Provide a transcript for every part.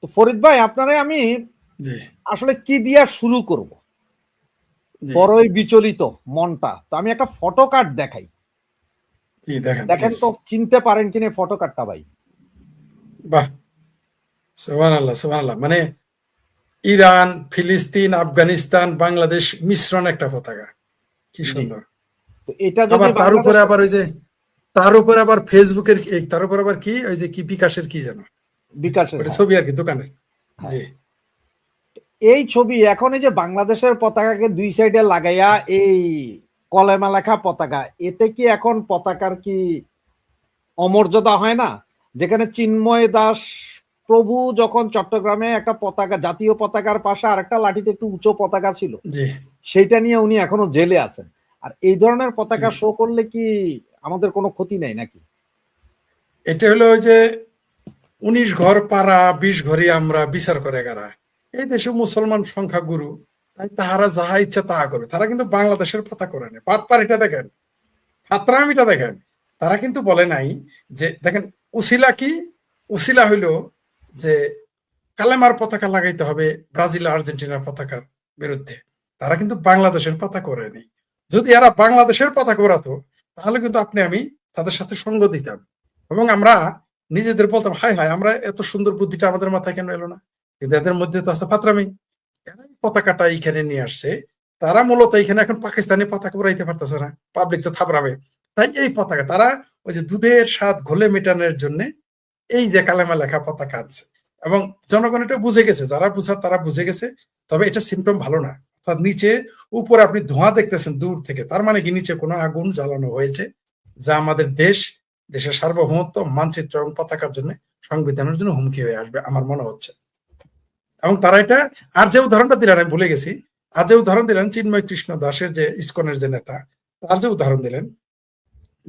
তো ফরিদ ভাই আপনারে আমি জি আসলে কি দিয়া শুরু করব, জি বড়ই বিচলিত মনটা। তো আমি একটা ফটো কার্ড দেখাই, জি দেখেন দেখেন প্লিজ। তো চিনতে পারেন কিনা ফটো কার্ডটা ভাই। বাহ, সুবহানাল্লাহ সুবহানাল্লাহ। মানে ইরান, ফিলিস্তিন, আফগানিস্তান, বাংলাদেশ মিশ্রণ একটা পতাকা, কি জি, সুন্দর। তো এটা যদি আবার তার উপরে বাংলাদেশ, আবার ওই যে তার উপরে আবার ফেসবুকের তার উপর আবার কি ওই যে কি বিকাশের কি যেন বিকাশের, ওটা হ্যাঁ ছবি আর কি দোকানের। হ্যাঁ, জি এই ছবি এখন এই যে বাংলাদেশের পতাকাকে দুই সাইডে লাগাইয়া এই কলেমা লেখা পতাকা, এতে কি এখন পতাকার কি অমর্যাদা হয় না? যেখানে চিন্ময় দাস প্রভু যখন চট্টগ্রামে একটা পতাকা, জাতীয় পতাকার পাশে আরেকটা লাঠিতে একটু উঁচু পতাকা ছিল, জি সেইটা নিয়ে উনি এখনো জেলে আছেন। আর এই ধরনের জি, পতাকা শো করলে কি আমাদের কোনো ক্ষতি নেই নাকি? এটা হলো ওই যে 19 ঘর পাড়া 20 ঘরই আমরা বিচার করে গারা। এই দেশে মুসলমান সংখ্যা গুরু, তাই তাহারা যাহা ইচ্ছা তাহা করবে। তারা কিন্তু বাংলাদেশের পতাকা করে নেই। পাটপাড়িটা দেখেন, ফাতরামিটা দেখেন। তারা কিন্তু বলে নাই যে দেখেন উসিলা কি, উসিলা হইল যে কালেমার পতাকা লাগাইতে হবে ব্রাজিল আর্জেন্টিনার পতাকার বিরুদ্ধে। তারা কিন্তু বাংলাদেশের পতাকা করেনি। যদি এরা বাংলাদেশের পতাকা ওড়াতো তাহলে কিন্তু আপনি আমি তাদের সাথে সঙ্গ দিতাম এবং আমরা নিজেদের বলতাম হায় হায় আমরা এত সুন্দর বুদ্ধিটা আমাদের মাথায় কেন এলো না। কিন্তু এদের মধ্যে তো আছে ফাতরামি। এরাই পতাকাটা এইখানে নিয়ে আসছে। তারা মূলত এখানে এখন পাকিস্তানি পতাকা উড়াইতে পারতেছে না, পাবলিক তো থাপড়াবে। তাই এই পতাকা তারা ওই যে দুধের স্বাদ ঘোলে মেটানোর জন্য এই যে কালেমা লেখা পতাকা আনছে এবং জনগণ এটা বুঝে গেছে, যারা বুঝার তারা বুঝে গেছে। তবে এটা সিমটম ভালো না। অর্থাৎ নিচে উপরে আপনি ধোঁয়া দেখতেছেন দূর থেকে, তার মানে কি নিচে কোনো আগুন জ্বালানো হয়েছে, যা আমাদের দেশের সার্বভৌমত্ব মানচিত্র এবং পতাকার জন্য সংবিধানের জন্য হুমকি হয়ে আসবে আমার মনে হচ্ছে। এবং তারা এটা, আর যে উদাহরণটা দিলেন আমি ভুলে গেছি, আর যে উদাহরণ দিলেন চিন্ময় কৃষ্ণ দাসের যে ইসকনের যে নেতা, তার যে উদাহরণ দিলেন,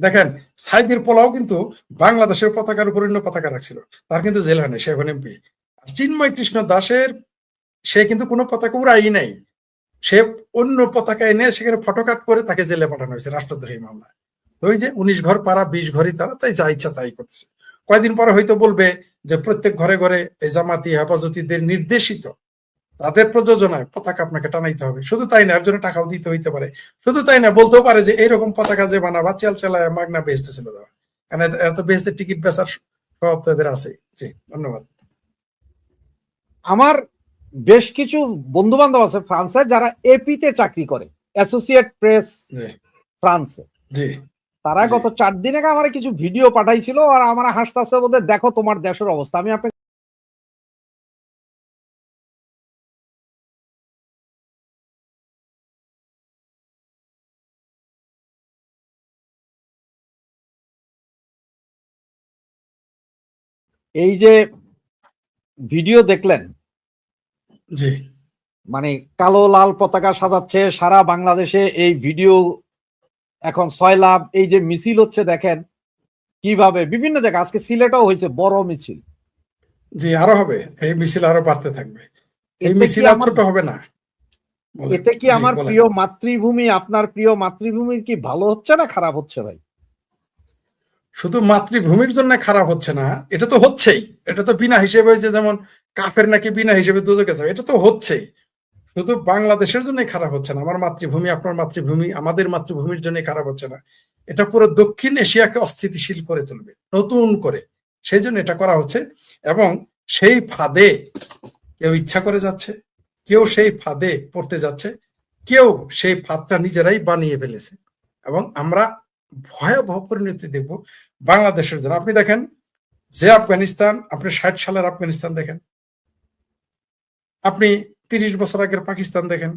দেখেন সাইদির পোলাও কিন্তু বাংলাদেশের পতাকার উপর অন্য পতাকা রাখছিল, তার কিন্তু জেল হয় না, সে এখন এমপি। আর চিন্ময় কৃষ্ণ দাসের সে কিন্তু কোনো পতাকা উড়াই নাই, সে অন্য পতাকা এনে সেখানে ফটোকাট করে তাকে জেলে পাঠানো হয়েছে রাষ্ট্রদ্রোহী মামলা। তো ওই যে 19 ঘর পাড়া 20 ঘরই তারা তাই যা ইচ্ছা তাই করতেছে। কয়েকদিন পরে হয়তো বলবে যে প্রত্যেক ঘরে ঘরে এই জামাতি হেফাজতিদের নির্দেশিত তাদের প্রযোজনায় পতাকা আপনাকে টানাইতে হবে। শুধু তাই না, এর জন্য টাকাও দিতে হইতে পারে। শুধু তাই না, বলতেও পারে যে এইরকম পতাকা যে বানাবা চেল চেলায় মাগনা বেচতে ছিল দেওয়া, কারণ এত বেচতে টিকিট বেচার সব তাদের আছে। জি ধন্যবাদ। আমার বেশ কিছু বন্ধু বান্ধব আছে ফ্রান্সে যারা এপিতে চাকরি করে, অ্যাসোসিয়েট প্রেস জি ফ্রান্সে। জি তারা জি গত 4 দিন আগে আমার কিছু ভিডিও পাঠাইছিল আর আমার হাসতে হাসতে বলতে, দেখো তোমার দেশের অবস্থা। আমি আপনাকে এই যে ভিডিও দেখলেন, জি মানে কালো লাল পতাকা সাজাচ্ছে সারা বাংলাদেশে, এই ভিডিও এখন 6 লাভ, এই যে মিছিল হচ্ছে দেখেন কিভাবে বিভিন্ন জায়গায়, আজকে সিলেটও হয়েছে বড় মিছিল। জি, আরো হবে, এই মিছিল আরো বাড়তে থাকবে। এই এতে কি মিছিল আর আমার, ছোট হবে না। বলেন। এতে কি জি আমার বলেন। প্রিয় মাতৃভূমি, আপনার প্রিয় মাতৃভূমির কি ভালো হচ্ছে না খারাপ হচ্ছে ভাই? শুধু মাতৃভূমির জন্য খারাপ হচ্ছে না, এটা তো হচ্ছেই। এটা তো বিনা হিসেবে যে যেমন কাফের নাকি বিনা হিসেবে দোজখে যাবে, এটা তো হচ্ছেই। শুধু বাংলাদেশের জন্যই খারাপ হচ্ছে না, আমার মাতৃভূমি আপনার মাতৃভূমি আমাদের মাতৃভূমির জন্যই খারাপ হচ্ছে না। এটা পুরো দক্ষিণ এশিয়াকে অস্থিতিশীল করে তুলবে নতুন করে, সেই জন্য এটা করা হচ্ছে। এবং সেই ফাঁদে কেউ ইচ্ছা করে যাচ্ছে, কেউ সেই ফাঁদে পড়তে যাচ্ছে, কেউ সেই ফাঁদটা নিজেরাই বানিয়ে ফেলেছে। এবং আমরা ভয়াবহ পরিণতি দেখব বাংলাদেশের জন্য। আপনি দেখেন যে আফগানিস্তান, আপনি 60 সালের আফগানিস্তান দেখেন, আপনি 30 বছর আগের পাকিস্তান দেখেন,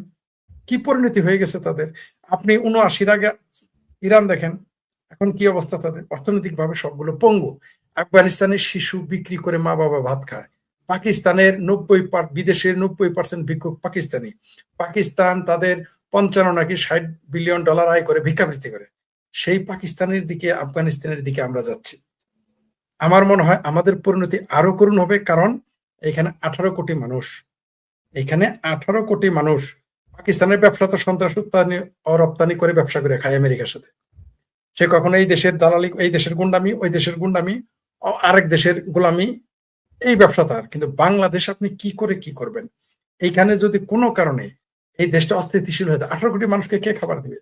কি পরিণতি হয়ে গেছে তাদের। আপনি 79 আগে ইরান দেখেন, এখন কি অবস্থা তাদের, অর্থনৈতিক ভাবে সবগুলো পঙ্গু। আফগানিস্তানের শিশু বিক্রি করে মা বাবা ভাত খায়। পাকিস্তানের বিদেশের 90% ভিক্ষুক পাকিস্তানি। পাকিস্তান তাদের 55 নাকি 60 বিলিয়ন ডলার আয় করে ভিক্ষাবৃত্তি করে। সেই পাকিস্তানের দিকে আফগানিস্তানের দিকে আমরা যাচ্ছি। আমার মনে হয় আমাদের পরিণতি আরো করুণ হবে, কারণ এখানে 18 কোটি মানুষ, এখানে 18 কোটি মানুষ। পাকিস্তানের ব্যবসা তো সন্ত্রাস রপ্তানি করে ব্যবসা করে খায় আমেরিকার সাথে। সে কখনো এই দেশের দালালি, এই দেশের গুন্ডামি, ওই দেশের গুন্ডামি, আরেক দেশের গোলামি এই ব্যবসা তার। কিন্তু বাংলাদেশ আপনি কি করে কি করবেন? এইখানে যদি কোনো কারণে এই দেশটা অস্থিতিশীল হয়ে যায়, 18 কোটি মানুষকে কে খাবার দিবে?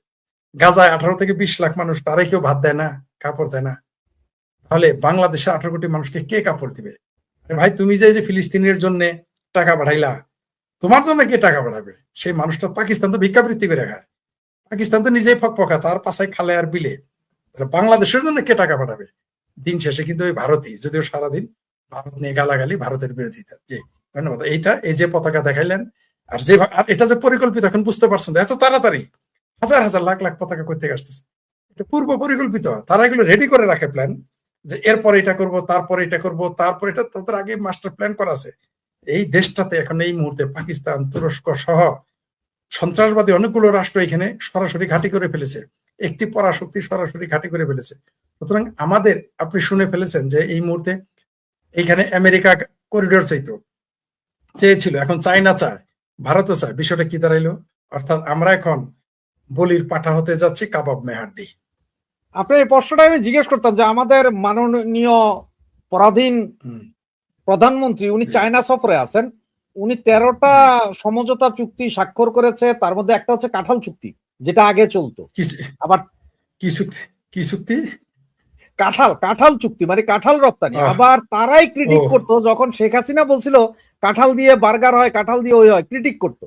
গাজায় 18 থেকে 20 লাখ মানুষ, তারাই কেউ ভাত দেয় না, কাপড় দেয় না। তাহলে বাংলাদেশে 18 কোটি মানুষকে কে কাপড় দিবে? আরে ভাই, তুমি যে এই যে ফিলিস্তিনের জন্য টাকা পাঠাইলা, তোমার জন্য কে টাকা পাঠাবে? সেই মানুষটা পাকিস্তান তো ভিক্ষাবৃত্তি করে খায়। পাকিস্তান তো নিজেই ফকফকা, তার পাশায় খালে আর বিলে। তাহলে বাংলাদেশের জন্য কে টাকা পাঠাবে? দিন শেষে কিন্তু ওই ভারতই, যদিও সারাদিন ভারত নিয়ে গালাগালি, ভারতের বিরোধিতা। জি, ধন্যবাদ। এইটা, এই যে পতাকা দেখাইলেন, আর যে আর এটা যে পরিকল্পিত, এখন বুঝতে পারছেন এত তাড়াতাড়ি হাজার হাজার লাখ লাখ পতাকা কই থেকে আসতেছে? এটা পূর্ব পরিকল্পিত। তারা এগুলো রেডি করে রাখে প্ল্যান, যে এরপর এটা করব, তারপর এটা করব, তারপর এটা, তাদের আগে মাস্টার প্ল্যান করা আছে। এই দেশটাতে এখন এই মুহূর্তে পাকিস্তান, তুরস্ক সহ সন্ত্রাসবাদী অনেকগুলো রাষ্ট্র এখানে সরাসরি ঘাঁটি করে ফেলেছে, একটি পরাশক্তি সরাসরি ঘাঁটি করে ফেলেছে। সুতরাং আমাদের, আপনি শুনে ফেলেছেন যে এই মুহূর্তে এইখানে আমেরিকা করিডোর চেয়েছিল, এখন চায়না চায়, ভারতও চায়। বিষয়টা কি দাঁড়াইলো? অর্থাৎ আমরা এখন বলির পাঠা হতে যাচ্ছি কাবাব মেহাড্ডি। আপনার এই প্রশ্নটা আমি জিজ্ঞেস করতাম যে আমাদের মাননীয় পরাধীন প্রধানমন্ত্রী, উনি চায়না সফরে আছেন, উনি 13টা সমঝোতা চুক্তি স্বাক্ষর করেছে, তার মধ্যে একটা হচ্ছে কাঁঠাল চুক্তি, যেটা আগে চলতো। আবার কি চুক্তি? কি চুক্তি? কাঁঠাল চুক্তি মানে কাঁঠাল রপ্তানি। আবার তারাই ক্রিটিক করতো যখন শেখ হাসিনা বলছিল কাঁঠাল দিয়ে বার্গার হয়, কাঁঠাল দিয়ে ওই হয়, ক্রিটিক করতো।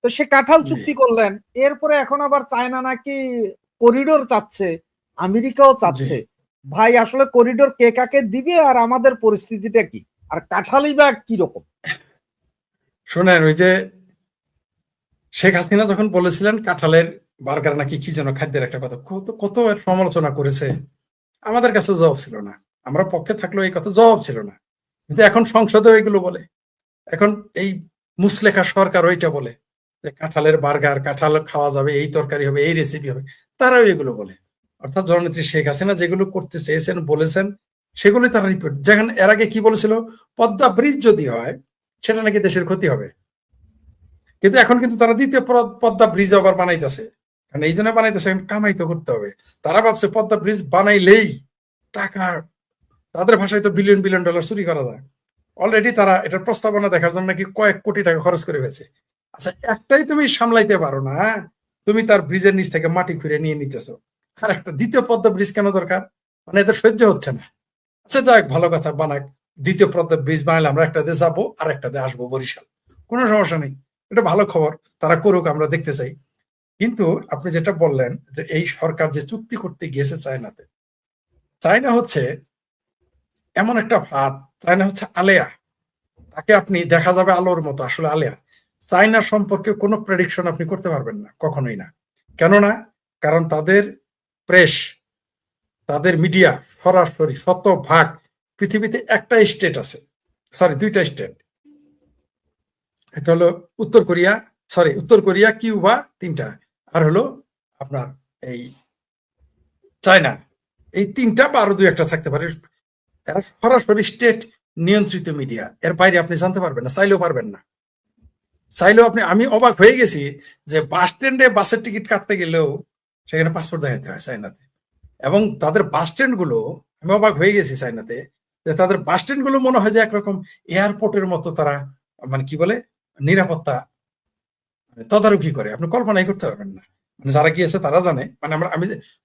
তো সে কাঁঠাল চুক্তি করলেন। এরপরে এখন আবার চায়না নাকি করিডোর চাচ্ছে, আমেরিকাও চাচ্ছে। ভাই আসলে করিডোর কে কাকে দিবে, আর আমাদের পরিস্থিতিটা কি, আর কাঁঠালই বা কি রকম? শোনেন, ওই যে শেখ হাসিনা যখন বলেছিলেন কাঁঠালের বার্গার নাকি কি যেন খাদ্যের একটা কথা, কত কত সমালোচনা করেছে, আমাদের কাছে জবাব ছিল না। আমরা পক্ষে থাকলেও এই কথা জবাব ছিল না। কিন্তু এখন সংসদে এগুলো বলে, এখন এই মুসলেখা সরকার ওইটা বলে যে কাঁঠালের বার্গার, কাঁঠাল খাওয়া যাবে, এই তরকারি হবে, এই রেসিপি হবে, তারাও এগুলো বলে। অর্থাৎ জননেত্রী শেখ হাসিনা যেগুলো করতে চেয়েছেন, বলেছেন, সেগুলোই তারা রিপোর্ট। যেখানে এর আগে কি বলেছিল, পদ্মা ব্রিজ যদি হয় সেটা নাকি দেশের ক্ষতি হবে। কিন্তু এখন কিন্তু তারা দ্বিতীয় পদ্মা ব্রিজ আবার বানাইতেছে। কারণ এই জন্য বানাইতেছে, কামাই তো করতে হবে। তারা ভাবছে পদ্মা ব্রিজ বানাইলেই টাকা, তাদের ভাষায় তো বিলিয়ন বিলিয়ন ডলার চুরি করা যায়। অলরেডি তারা এটার প্রস্তাবনা দেখার জন্য নাকি কয়েক কোটি টাকা খরচ করে ফেলছে। আচ্ছা, একটাই তুমি সামলাইতে পারো না, তুমি তার ব্রিজের নিচ থেকে মাটি খুঁড়ে নিয়ে নিতেছো, আর একটা দ্বিতীয় পদ্মা ব্রিজ কেন দরকার? মানে এদের সহ্য হচ্ছে না। আচ্ছা যাক, ভালো কথা, বানাক। দ্বিতীয় পদ্মা ব্রিজ বানালে আমরা একটা দিয়ে যাবো আর একটা দিয়ে আসবো বরিশাল, কোনো সমস্যা নেই। এটা ভালো খবর, তারা করুক, আমরা দেখতে চাই। কিন্তু আপনি যেটা বললেন যে এই সরকার যে চুক্তি করতে গিয়েছে চায়নাতে, চায়না হচ্ছে এমন একটা ভাত, চায়না হচ্ছে আলেয়া। তাকে আপনি দেখা যাবে আলোর মতো, আসলে আলেয়া। চায়না সম্পর্কে কোনো প্রেডিকশন আপনি করতে পারবেন না, কখনোই না। কেননা, কারণ তাদের প্রেস, তাদের মিডিয়া সরাসরি শতভাগ, পৃথিবীতে একটা স্টেট আছে, সরি দুইটা স্টেট, এটা হলো উত্তর কোরিয়া, কিউবা, তিনটা, আর হলো আপনার এই চায়না। এই তিনটা বা আরো দুই একটা থাকতে পারে। এরা সরাসরি স্টেট নিয়ন্ত্রিত মিডিয়া, এর বাইরে আপনি জানতে পারবেন না, চাইলেও পারবেন না। চাইলেও আপনি, আমি অবাক হয়ে গেছি যে বাস স্ট্যান্ডে বাসের টিকিট কাটতে গেলেও সেখানে পাসপোর্ট দেখাতে হয় চায়নাতে। এবং তাদের বাস স্ট্যান্ড গুলো, আমি অবাক হয়ে গেছি চায়নাতে, যে তাদের বাস স্ট্যান্ড গুলো মনে হয় যে একরকম এয়ারপোর্টের মতো। তারা মানে কি বলে, নিরাপত্তা তদারকি করে, আপনি কল্পনাই করতে পারবেন না। মানে যারা গিয়েছে তারা জানে। মানে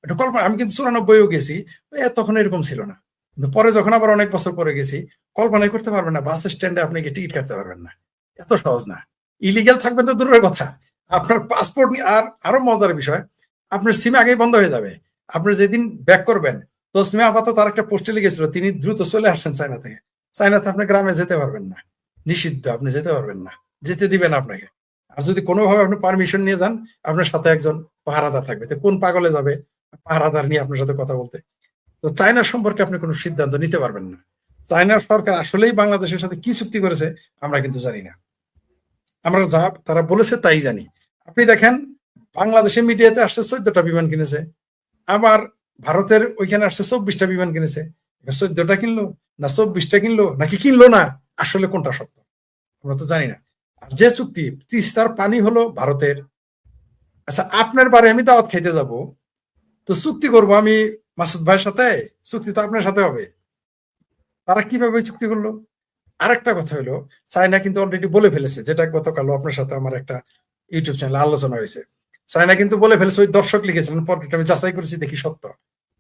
এটা কল্পনা, আমি কিন্তু 94-ও গেছি, তখন এরকম ছিল না। কিন্তু পরে যখন আবার অনেক বছর পরে গেছি, কল্পনাই করতে পারবেন না বাস স্ট্যান্ডে আপনি গিয়ে টিকিট কাটতে পারবেন না। এত সহজ না। ইলিগাল থাকবেন তো দূরের কথা, আপনার পাসপোর্ট নিয়ে, আর আরো মজার বিষয়, আপনার সিম আগেই বন্ধ হয়ে যাবে। আপনি যেদিন ব্যাক করবেন, তসমিয়া আপাতত তার একটা পোস্টে লিখেছিল, তিনি দ্রুত চলে আসছেন চায়না থেকে। চায়নাতে আপনি গ্রামে যেতে পারবেন না, নিষিদ্ধ, আপনি যেতে পারবেন না, যেতে দিবেন আপনাকে। আর যদি কোনোভাবে আপনি পারমিশন নিয়ে যান, আপনার সাথে একজন পাহারাদার থাকবে। তো কোন পাগলে যাবে পাহারাদার নিয়ে আপনার সাথে কথা বলতে? তো চায়না সম্পর্কে আপনি কোনো সিদ্ধান্ত নিতে পারবেন না। চায়নার সরকার আসলেই বাংলাদেশের সাথে কি চুক্তি করেছে আমরা কিন্তু জানি না। আমরা যা তারা বলেছে তাই জানি। আপনি দেখেন, বাংলাদেশের মিডিয়াতে আসছে 14টা বিমান কিনেছে, আবার ভারতের ওইখানে আসছে 24টা বিমান কিনেছে। 14টা কিনলো না 24টা কিনলো, নাকি কিনলো না, আসলে কোনটা সত্য আমরা তো জানি না। আর যে চুক্তি, তিস্তার পানি হলো ভারতের। আচ্ছা, আপনার বারে আমি দাওয়াত খাইতে যাব, তো চুক্তি করব আমি মাসুদ ভাইয়ের সাথে, চুক্তি তো আপনার সাথে হবে। তারা কিভাবে চুক্তি করলো? আরেকটা কথা হলো, চায়না কিন্তু অলরেডি বলে ফেলেছে, যেটা গতকাল আপনার সাথে আমার একটা ইউটিউব চ্যানেলে আলোচনা হয়েছে। চায়না কিন্তু বলে ফেলেছে, ওই দর্শক লিখেছিলেন, পরটা আমি যাচাই করেছি, দেখি সত্য।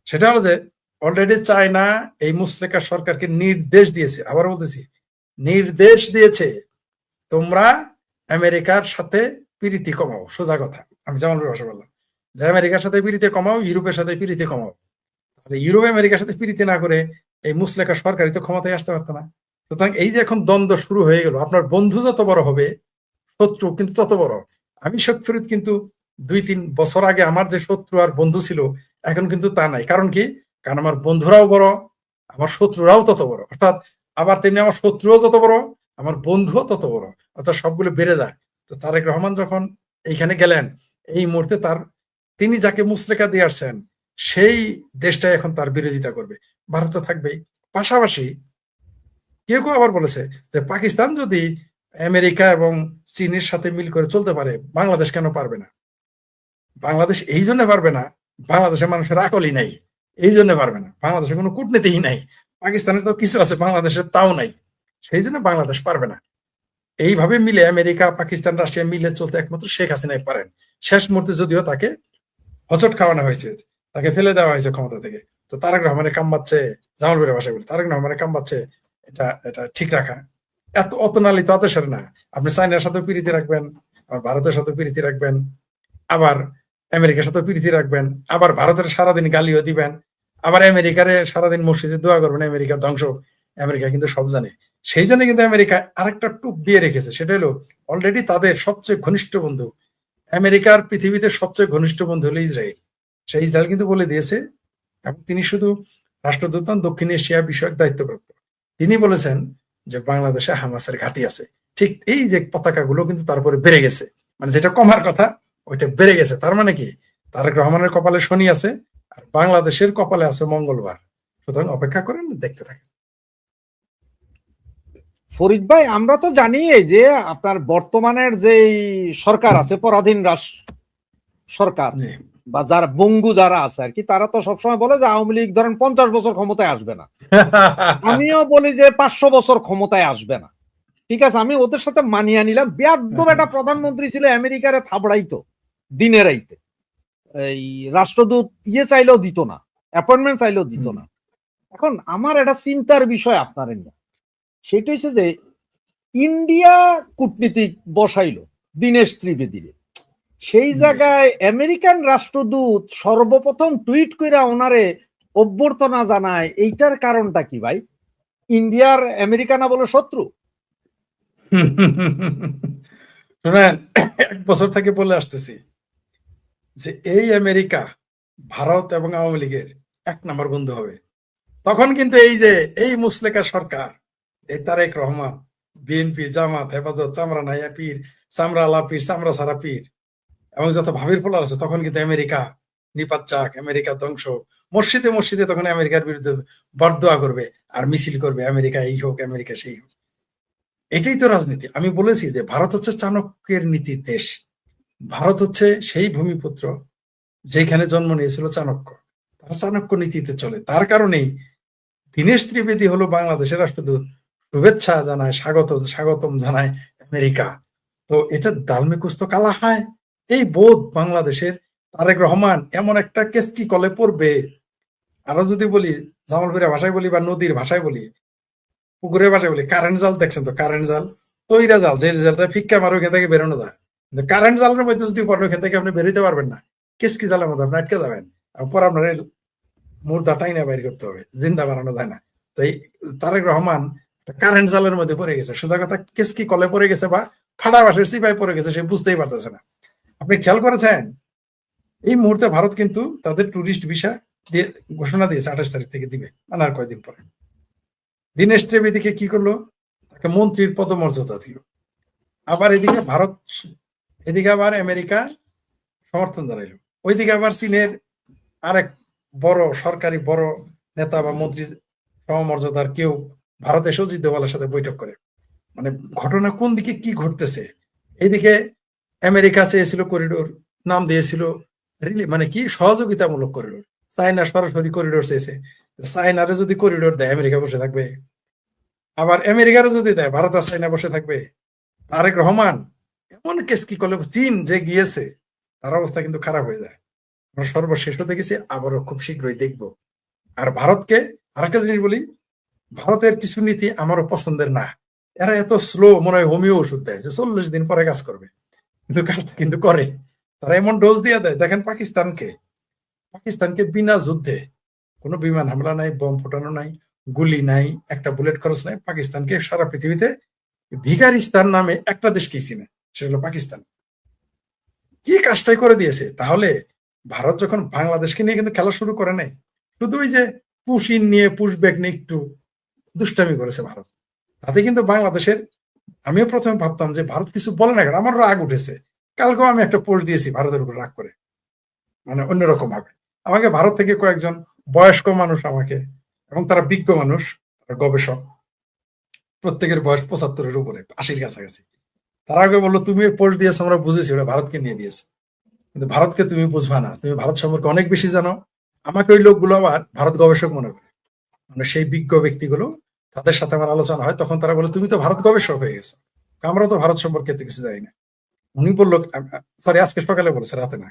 সেটা হলো যে অলরেডি চায়না এই মুসলেকা সরকারকে নির্দেশ দিয়েছে, আবার বলতেছি নির্দেশ দিয়েছে, তোমরা আমেরিকার সাথে পিরিতি কমাও। সোজা কথা, আমি জামালপুর ভাষা বললাম যে আমেরিকার সাথে পিরিতি কমাও, ইউরোপের সাথে পিরিতি কমাও। তাহলে ইউরোপ আমেরিকার সাথে পিরিতি না করে এই মুসলেকা সরকারই তো ক্ষমতায় আসতে পারতো না। সুতরাং এই যে এখন দ্বন্দ্ব শুরু হয়ে গেল, আপনার বন্ধু যত বড় হবে শত্রু কিন্তু তত বড়। আমি শেখ ফরিদ কিন্তু 2-3 বছর আগে আমার যে শত্রু আর বন্ধু ছিল, এখন কিন্তু তা নাই। কারণ কি? কারণ আমার বন্ধুরাও বড়, আমার শত্রুরাও তত বড়। অর্থাৎ আবার তেমনি আমার শত্রুও যত বড়, আমার বন্ধুও তত বড়, অর্থাৎ সবগুলো বেড়ে যায়। তো তারেক রহমান যখন এইখানে গেলেন, এই মুহূর্তে তিনি যাকে মুচলেকা দিয়ে আসছেন, সেই দেশটাই এখন তার বিরোধিতা করবে। ভারত তো থাকবেই। পাশাপাশি কেউ কেউ আবার বলেছে যে পাকিস্তান যদি আমেরিকা এবং চীনের সাথে মিল করে চলতে পারে, বাংলাদেশ কেন পারবে না? বাংলাদেশ এই জন্য পারবে না, বাংলাদেশের মানুষের আকলই নাই, এই জন্য পারবে না। বাংলাদেশের কোনো কূটনীতিই নাই, পাকিস্তানের তো কিছু আছে, বাংলাদেশের তাও নাই, সেই জন্য বাংলাদেশ পারবে না। এইভাবে মিলে আমেরিকা, পাকিস্তান, রাশিয়া মিলে চলতে একমাত্র শেখ হাসিনাই পারেন। শেষ মুহূর্তে যদিও তাকে হচট খাওয়ানো হয়েছে, তাকে ফেলে দেওয়া হয়েছে ক্ষমতা থেকে। তো তারেক রহমানের কাম বাচ্ছে, জামালপুরের ভাষায় বলি, তারেক রহমানের কাম বাচ্ছে এটা এটা ঠিক রাখা। অত নালি তো আদেশের না। আপনি চায়নার সাথে পিরিতি রাখবেন, আবার ভারতের সাথে পিরিতি রাখবেন, আবার আমেরিকার সাথে পিরিতি রাখবেন, আবার ভারতের সারাদিন গালিও দিবেন, আবার আমেরিকারে সারাদিন মসজিদে দোয়া করবেন আমেরিকা ধ্বংস। আমেরিকা কিন্তু সব জানে। সেই জন্য কিন্তু আমেরিকা আরেকটা টুপ দিয়ে রেখেছে, সেটা হলো অলরেডি তাদের সবচেয়ে ঘনিষ্ঠ বন্ধু, আমেরিকার পৃথিবীতে সবচেয়ে ঘনিষ্ঠ বন্ধু হলো ইসরায়েল। সেই ইসরায়েল কিন্তু বলে দিয়েছে, এবং তিনি শুধু রাষ্ট্রদূত নন, দক্ষিণ এশিয়া বিষয়ক দায়িত্বপ্রাপ্ত। তিনি বলেছেন যে বাংলাদেশে হামাসের ঘাঁটি আছে। ঠিক এই যে পতাকাগুলো কিন্তু তারপরে বেড়ে গেছে, মানে যেটা কমার কথা ওইটা বেড়ে গেছে। তার মানে কি? তারেক রহমানের কপালে শনি আছে, আর বাংলাদেশের কপালে আছে মঙ্গলবার। সুতরাং অপেক্ষা করেন, দেখতে থাকেন। ফরিদ ভাই, আমরা তো জানি এই যে আপনার বর্তমানের যে সরকার আছে, পরাধীন সরকার বা যারা বঙ্গু যারা আছে আর কি, তারা তো সবসময় বলে যে আওয়ামী লীগ ধরেন 50 বছর ক্ষমতায় আসবে না। আমিও বলি যে 500 বছর ক্ষমতায় আসবে না। ঠিক আছে, আমি ওদের সাথে মানিয়ে নিলাম। বেয়াদব একটা প্রধানমন্ত্রী ছিল, আমেরিকারে থাবড়াইতো দিনে রাইতে, এই রাষ্ট্রদূত চাইলেও দিত না, অ্যাপয়েন্টমেন্ট চাইলেও দিত না। এখন আমার একটা চিন্তার বিষয় আপনার নিয়ে, সেটা হচ্ছে যে ইন্ডিয়া কূটনীতিক বসাইলো দীনেশ ত্রিবেদীরে, সেই জায়গায় আমেরিকান রাষ্ট্রদূত সর্বপ্রথম টুইট করে ওনারে অভ্যর্থনা জানায়। এইটার কারণটা কি ভাই? ইন্ডিয়ার আমেরিকা না বলে শত্রু? শুনেন, 1 বছর থেকে বলে আসতেছি যে এই আমেরিকা ভারত এবং আওয়ামী লীগের 1 নম্বর বন্ধু হবে। তখন কিন্তু এই যে এই মুসলেকা সরকার, এই তারেক রহমান, বিএনপি, জামাত, হেফাজত, চামড়া নাইয়া পীর, চামড়া আলা পীর, চামড়া সারা পীর, এবং যত ভাবির ফলার আছে, তখন কিন্তু আমেরিকা নিপাত যাক, আমেরিকা ধ্বংস। মসজিদে মসজিদে তখন আমেরিকার বিরুদ্ধে বরদোয়া করবে আর মিছিল করবে, আমেরিকা এই হোক, আমেরিকা সেই হোক। এটাই তো রাজনীতি। আমি বলেছি যে ভারত হচ্ছে চাণক্যের নীতির দেশ। ভারত হচ্ছে সেই ভূমিপুত্র যেখানে জন্ম নিয়েছিল চাণক্য। তারা চাণক্য নীতিতে চলে। তার কারণেই দীনেশ ত্রিবেদী হলো বাংলাদেশের রাষ্ট্রদূত, শুভেচ্ছা জানায়, স্বাগতম জানায় আমেরিকা। তো এটা দালমে কুস্তো কালা হয়, এই বোধ বাংলাদেশের। তারেক রহমান এমন একটা কেস কি কলে পড়বে। আরো যদি বলি, জামালপুরের ভাষায় বলি বা নদীর ভাষায় বলি, পুকুরের ভাষায় বলি, কারেন্ট জাল দেখছেন তো? কারেন্ট জাল, তৈরা জাল, যে জালটা ফিক্কা মারো ওখান থেকে বেরোনো যায়। কিন্তু কারেন্ট জালের মধ্যে যদি পড়েন, ওখান থেকে আপনি বেরোতে পারবেন না। কেসকি জালের মধ্যে আপনি আটকে যাবেন, পর আপনার মুর্দা টাইনা বাইর করতে হবে, জিন্দা বানানো যায় না। তো এই তারেক রহমান কারেন্ট জালের মধ্যে পড়ে গেছে। সোজা কথা, কেসকি কলে পড়ে গেছে বা ফাটা বাঁশের সিপাই পড়ে গেছে, সে বুঝতেই পারতেছে না। আপনি খেয়াল করেছেন, এই মুহূর্তে ভারত কিন্তু তাদের টুরিস্ট ভিসা দিয়ে ঘোষণা দিয়েছে 28 তারিখ থেকে দিবে, আর কয়েকদিন পরে। দীনেশ ত্রিবেদীকে কি করলো? তাকে মন্ত্রীর পদমর্যাদা দিল। আবার এদিকে ভারত, এদিকে আবার আমেরিকা সমর্থন জানাইল, ওইদিকে আবার চীনের আরেক বড় সরকারি বড় নেতা বা মন্ত্রী সমমর্যাদার কেউ ভারতে এসেও অজিত দোভালের সাথে বৈঠক করে। মানে ঘটনা কোন দিকে কি ঘটতেছে? এইদিকে আমেরিকা চেয়েছিল করিডোর, নাম দিয়েছিল মানে কি সহযোগিতামূলক করিডোর। চায়না সরাসরি করিডোর চেয়েছে। চায়নারে যদি করিডোর দেয়, আমেরিকা বসে থাকবে? আবার আমেরিকারও যদি দেয়, ভারত আর চাইনা বসে থাকবে? তারেক রহমান এমন কেস কি করলে, চীন যে গিয়েছে তার অবস্থা কিন্তু খারাপ হয়ে যায়। আমরা সর্বশেষও দেখেছি, আবারও খুব শীঘ্রই দেখবো। আর ভারতকে আরেকটা জিনিস বলি, ভারতের কিছু নীতি আমারও পছন্দের না। এরা এত স্লো, মনে হয় হোমিও ওষুধ দেয় যে 40 দিন পরে কাজ করবে, কিন্তু কাজটা কিন্তু করে। তারা এমন ডোজ দিয়ে দেয়, দেখেন পাকিস্তানকে বিনা যুদ্ধে, কোনো বিমান হামলা নাই, বোম ফোটানো নাই, গুলি নাই, একটা বুলেট খরচ নাই, পাকিস্তানকে সারা পৃথিবীতে ভিখারিস্তান নামে একটা দেশকেই চিনে, সেটা হলো পাকিস্তান। কি কাজটাই করে দিয়েছে। তাহলে ভারত যখন বাংলাদেশকে নিয়ে কিন্তু খেলা শুরু করে নাই, শুধু ওই যে পুশ ইন নিয়ে, পুশ ব্যাক নিয়ে একটু দুষ্টামি করেছে ভারত, তাতে কিন্তু বাংলাদেশের, আমিও প্রথমে ভাবতাম যে ভারত কিছু বলে না কেন, আমার রাগ উঠেছে। কালকেও আমি একটা পোস্ট দিয়েছি ভারতের উপর রাগ করে, মানে অন্যরকম ভাবে। আমাকে ভারত থেকে কয়েকজন বয়স্ক মানুষ আমাকে, এবং তারা বিজ্ঞ মানুষ, গবেষক, প্রত্যেকের বয়স 75-এর উপরে, 80-র কাছাকাছি, তারা আগে বললো তুমি পোস্ট দিয়েছো, আমরা বুঝেছি ওটা ভারতকে নিয়ে দিয়েছে, কিন্তু ভারতকে তুমি বুঝবা না, তুমি ভারত সম্পর্কে অনেক বেশি জানো। আমাকে ওই লোকগুলো আবার ভারত গবেষক মনে করে, মানে সেই বিজ্ঞ ব্যক্তিগুলো, তাদের সাথে আমার আলোচনা হয়, তখন তারা বলে তুমি তো ভারত গবেষক হয়ে গেছো, আমরা তো ভারত সম্পর্কে এত কিছু জানি না। উনি বললো, সরি আজকে সকালে বলেছে, রাতে না,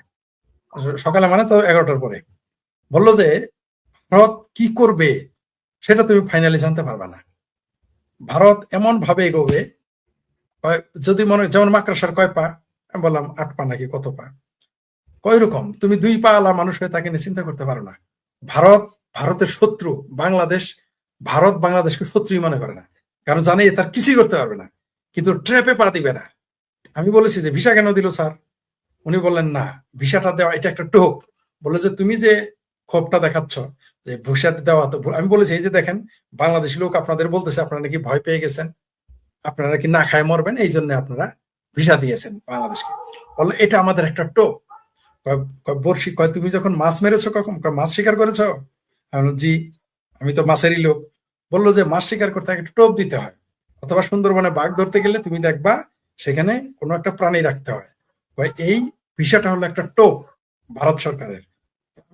সকালে মানে তো 11টার পরে, বললো যে ভারত কি করবে সেটা তুমি ফাইনালি জানতে পারবা না। ভারত এমন ভাবে এগোবে, যদি মনে, যেমন মাকড়সার কয় পা, আমি বললাম 8 পা নাকি কত পা, কয় রকম, তুমি 2 পা আলা মানুষ হয়ে তাকে নিয়ে চিন্তা করতে পারো না। ভারত, ভারতের শত্রু বাংলাদেশ, ভারত বাংলাদেশকে শত্রুই মনে করে না, কারণ জানে তার কিছুই করতে পারবে না, কিন্তু ট্র্যাপে পা দিবে না। আমি বলেছি যে ভিসা কেন দিল স্যার, উনি বললেন না, ভিসাটা দেওয়া এটা একটা টোপ। বলে যে তুমি যে ক্ষোভটা দেখাচ্ছ যে ভিসাটা দেওয়া তো ভুল। আমি বলেছি এই যে দেখেন, বাংলাদেশি লোক আপনাদের বলতেছে আপনারা নাকি ভয় পেয়ে গেছেন, আপনারা নাকি না খায় মরবেন, এই জন্য আপনারা ভিসা দিয়েছেন বাংলাদেশকে। বললো এটা আমাদের একটা টোপ। বর্ষি কয় তুমি যখন মাছ মেরেছো কখন, মাছ শিকার করেছো? আমি বললাম, জি, আমি তো মাছেরই লোক। বললো যে মাছ শিকার করতে একটা টোপ দিতে হয়, অথবা সুন্দরবনে বাঘ ধরতে গেলে তুমি দেখবা সেখানে কোনো একটা প্রাণী রাখতে হয়। এই ভিসাটা হলো একটা টোপ ভারত সরকারের।